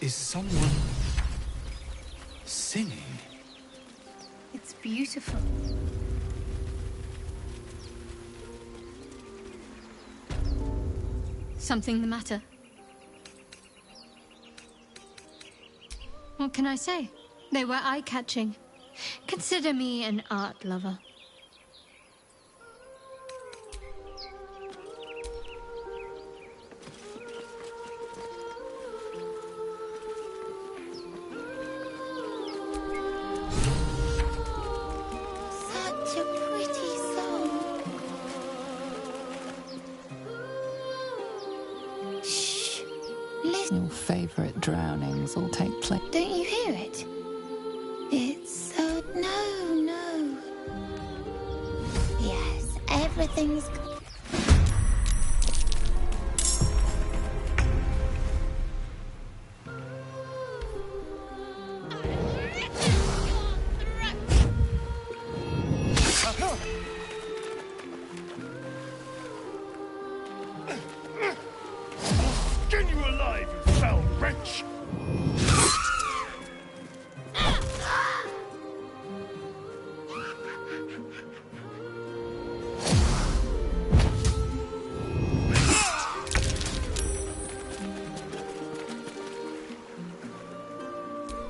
Is someone singing? It's beautiful. Something the matter? What can I say? They were eye-catching. Consider me an art lover. Such a pretty song. Shh. Listen. Your favorite drownings will take place. Don't you hear it? It's so... No. Yes, everything's... Skin you alive, you foul wretch!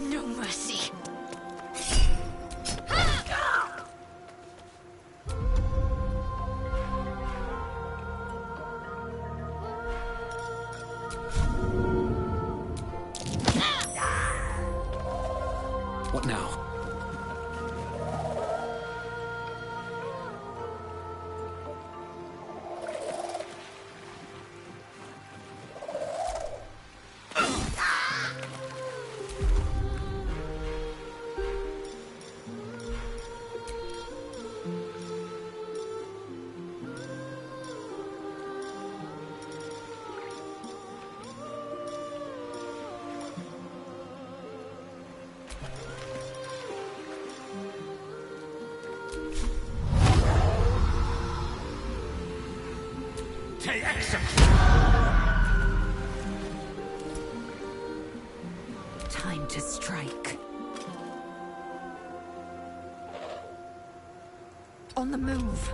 No mercy. What now? Time to strike. On the move.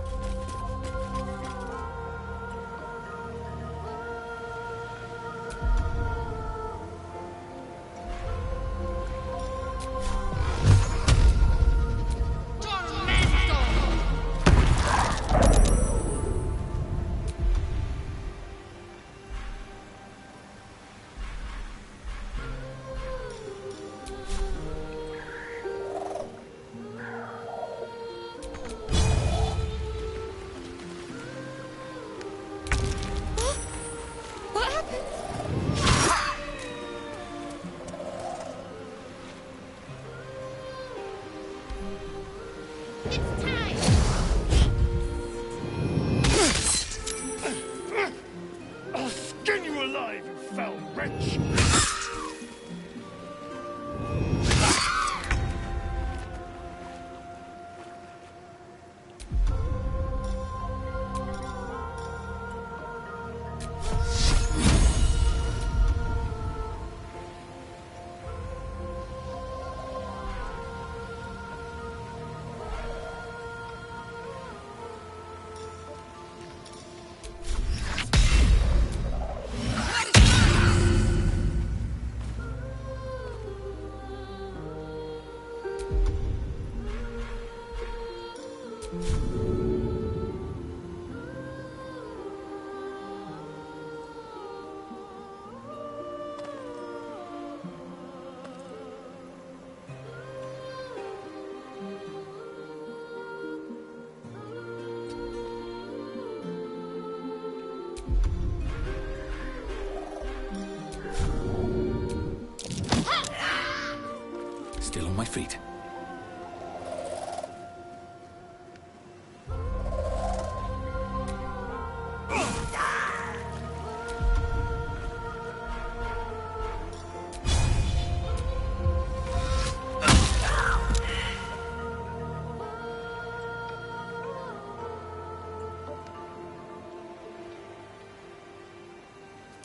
I'll skin you alive, you foul wretch! Still on my feet.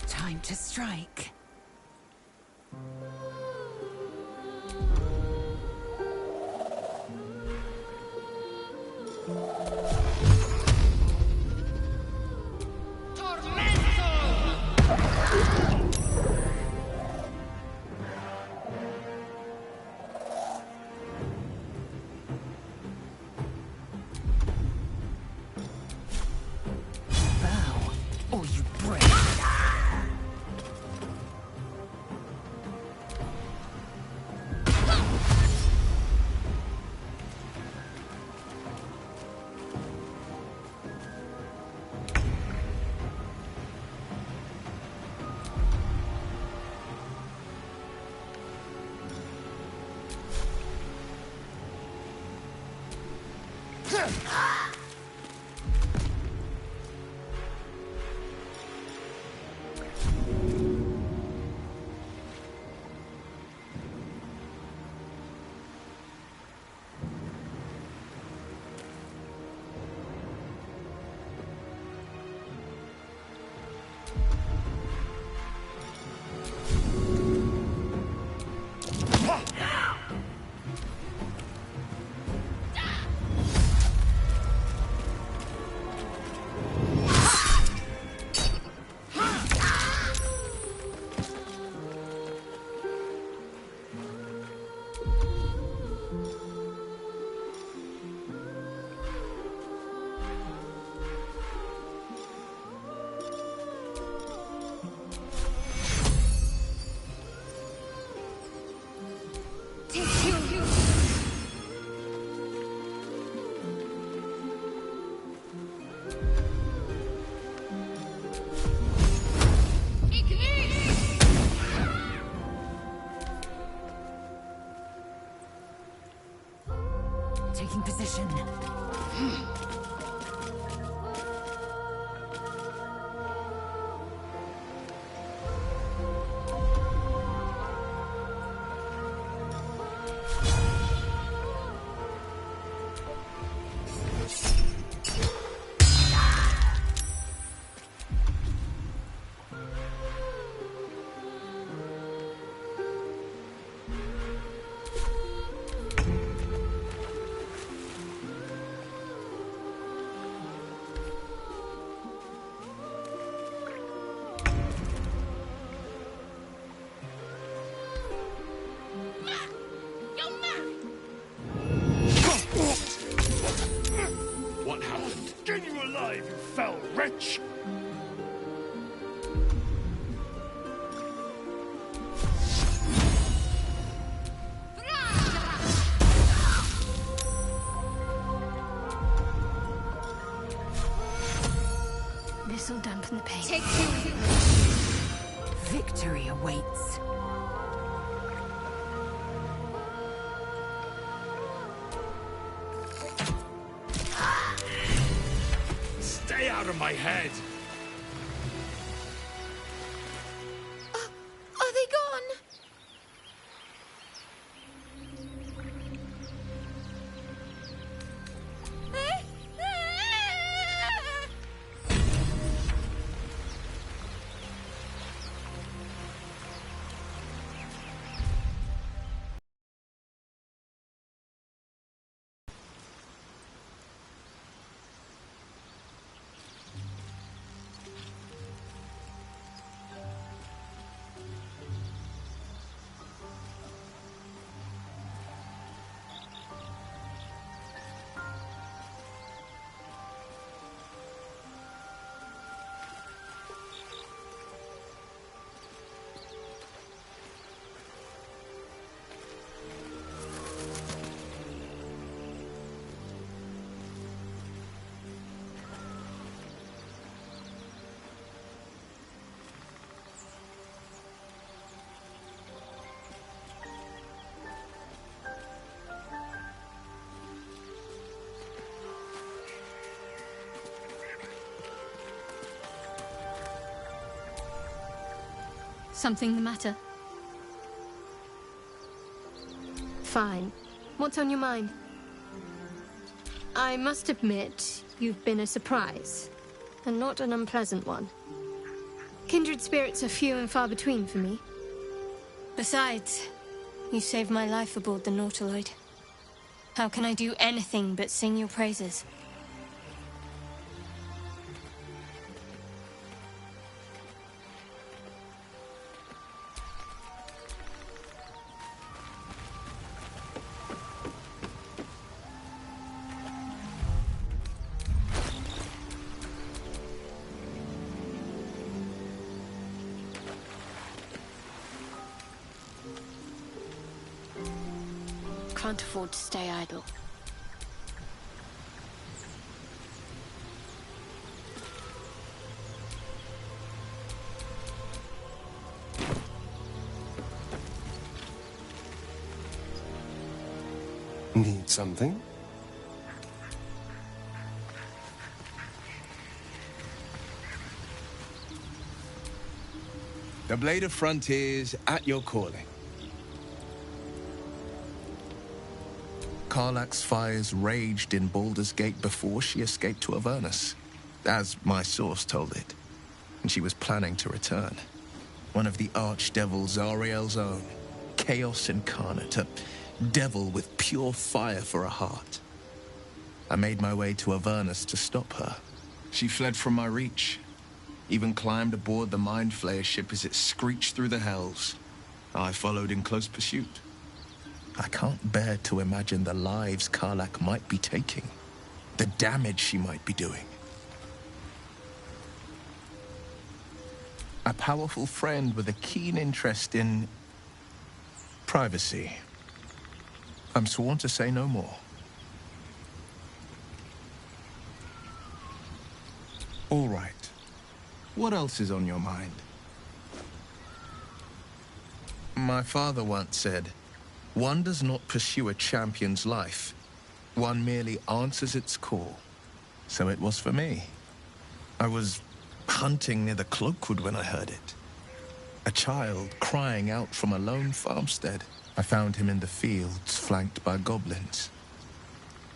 Time to strike. Taking position. What happened? Get you alive, you foul wretch! This'll dampen the pain. Take two. Victory awaits. Stay out of my head! Are they gone? Something the matter? Fine. What's on your mind? I must admit, you've been a surprise, and not an unpleasant one. Kindred spirits are few and far between for me. Besides, you saved my life aboard the Nautiloid. How can I do anything but sing your praises? Can't afford to stay idle. Need something? The Blade of Frontiers at your calling. Karlach's fires raged in Baldur's Gate before she escaped to Avernus, as my source told it, and she was planning to return. One of the archdevils Zariel's own, Chaos Incarnate, a devil with pure fire for a heart. I made my way to Avernus to stop her. She fled from my reach, even climbed aboard the Mind Flayer ship as it screeched through the hells. I followed in close pursuit. I can't bear to imagine the lives Karlach might be taking, the damage she might be doing. A powerful friend with a keen interest in privacy. I'm sworn to say no more. All right. What else is on your mind? My father once said, one does not pursue a champion's life. One merely answers its call. So it was for me. I was hunting near the Cloakwood when I heard it. A child crying out from a lone farmstead. I found him in the fields, flanked by goblins.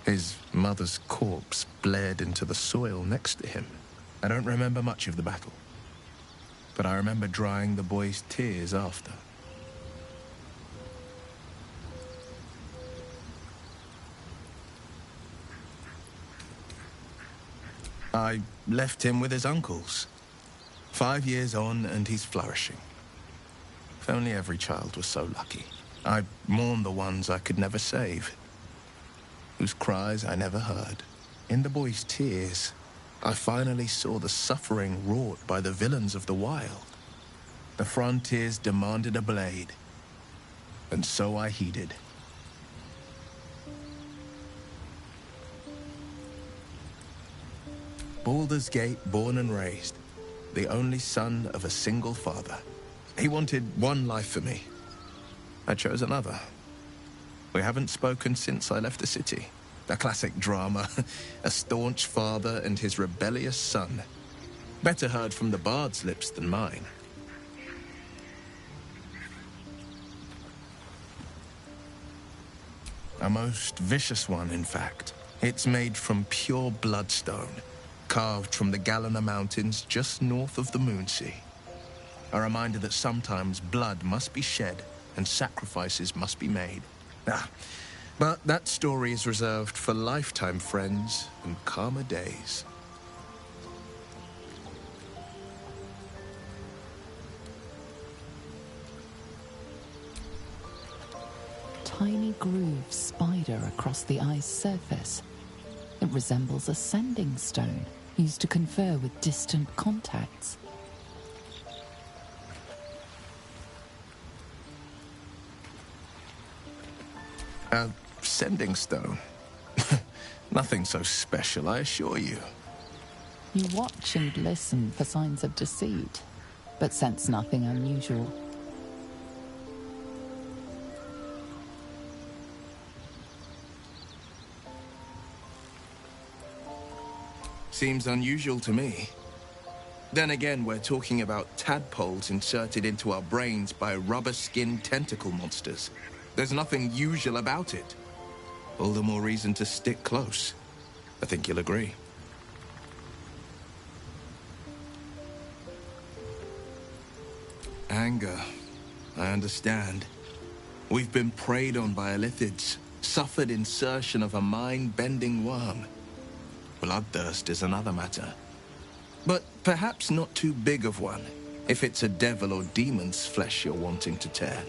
His mother's corpse blared into the soil next to him. I don't remember much of the battle, but I remember drying the boy's tears after. I left him with his uncles. 5 years on, and he's flourishing. If only every child was so lucky. I mourn the ones I could never save, whose cries I never heard. In the boy's tears, I finally saw the suffering wrought by the villains of the wild. The frontiers demanded a blade, and so I heeded. Baldur's Gate, born and raised, the only son of a single father. He wanted one life for me. I chose another. We haven't spoken since I left the city. A classic drama, a staunch father and his rebellious son. Better heard from the bard's lips than mine. A most vicious one, in fact. It's made from pure bloodstone, carved from the Galena Mountains just north of the Moonsea. A reminder that sometimes blood must be shed and sacrifices must be made. But that story is reserved for lifetime friends and calmer days. Tiny grooves spider across the ice surface. It resembles a sending stone used to confer with distant contacts. A sending stone? Nothing so special, I assure you. You watch and listen for signs of deceit, but sense nothing unusual. Seems unusual to me. Then again, we're talking about tadpoles inserted into our brains by rubber-skinned tentacle monsters. There's nothing usual about it. All the more reason to stick close. I think you'll agree. Anger. I understand. We've been preyed on by Illithids, suffered insertion of a mind-bending worm. Bloodthirst is another matter. But perhaps not too big of one, if it's a devil or demon's flesh you're wanting to tear.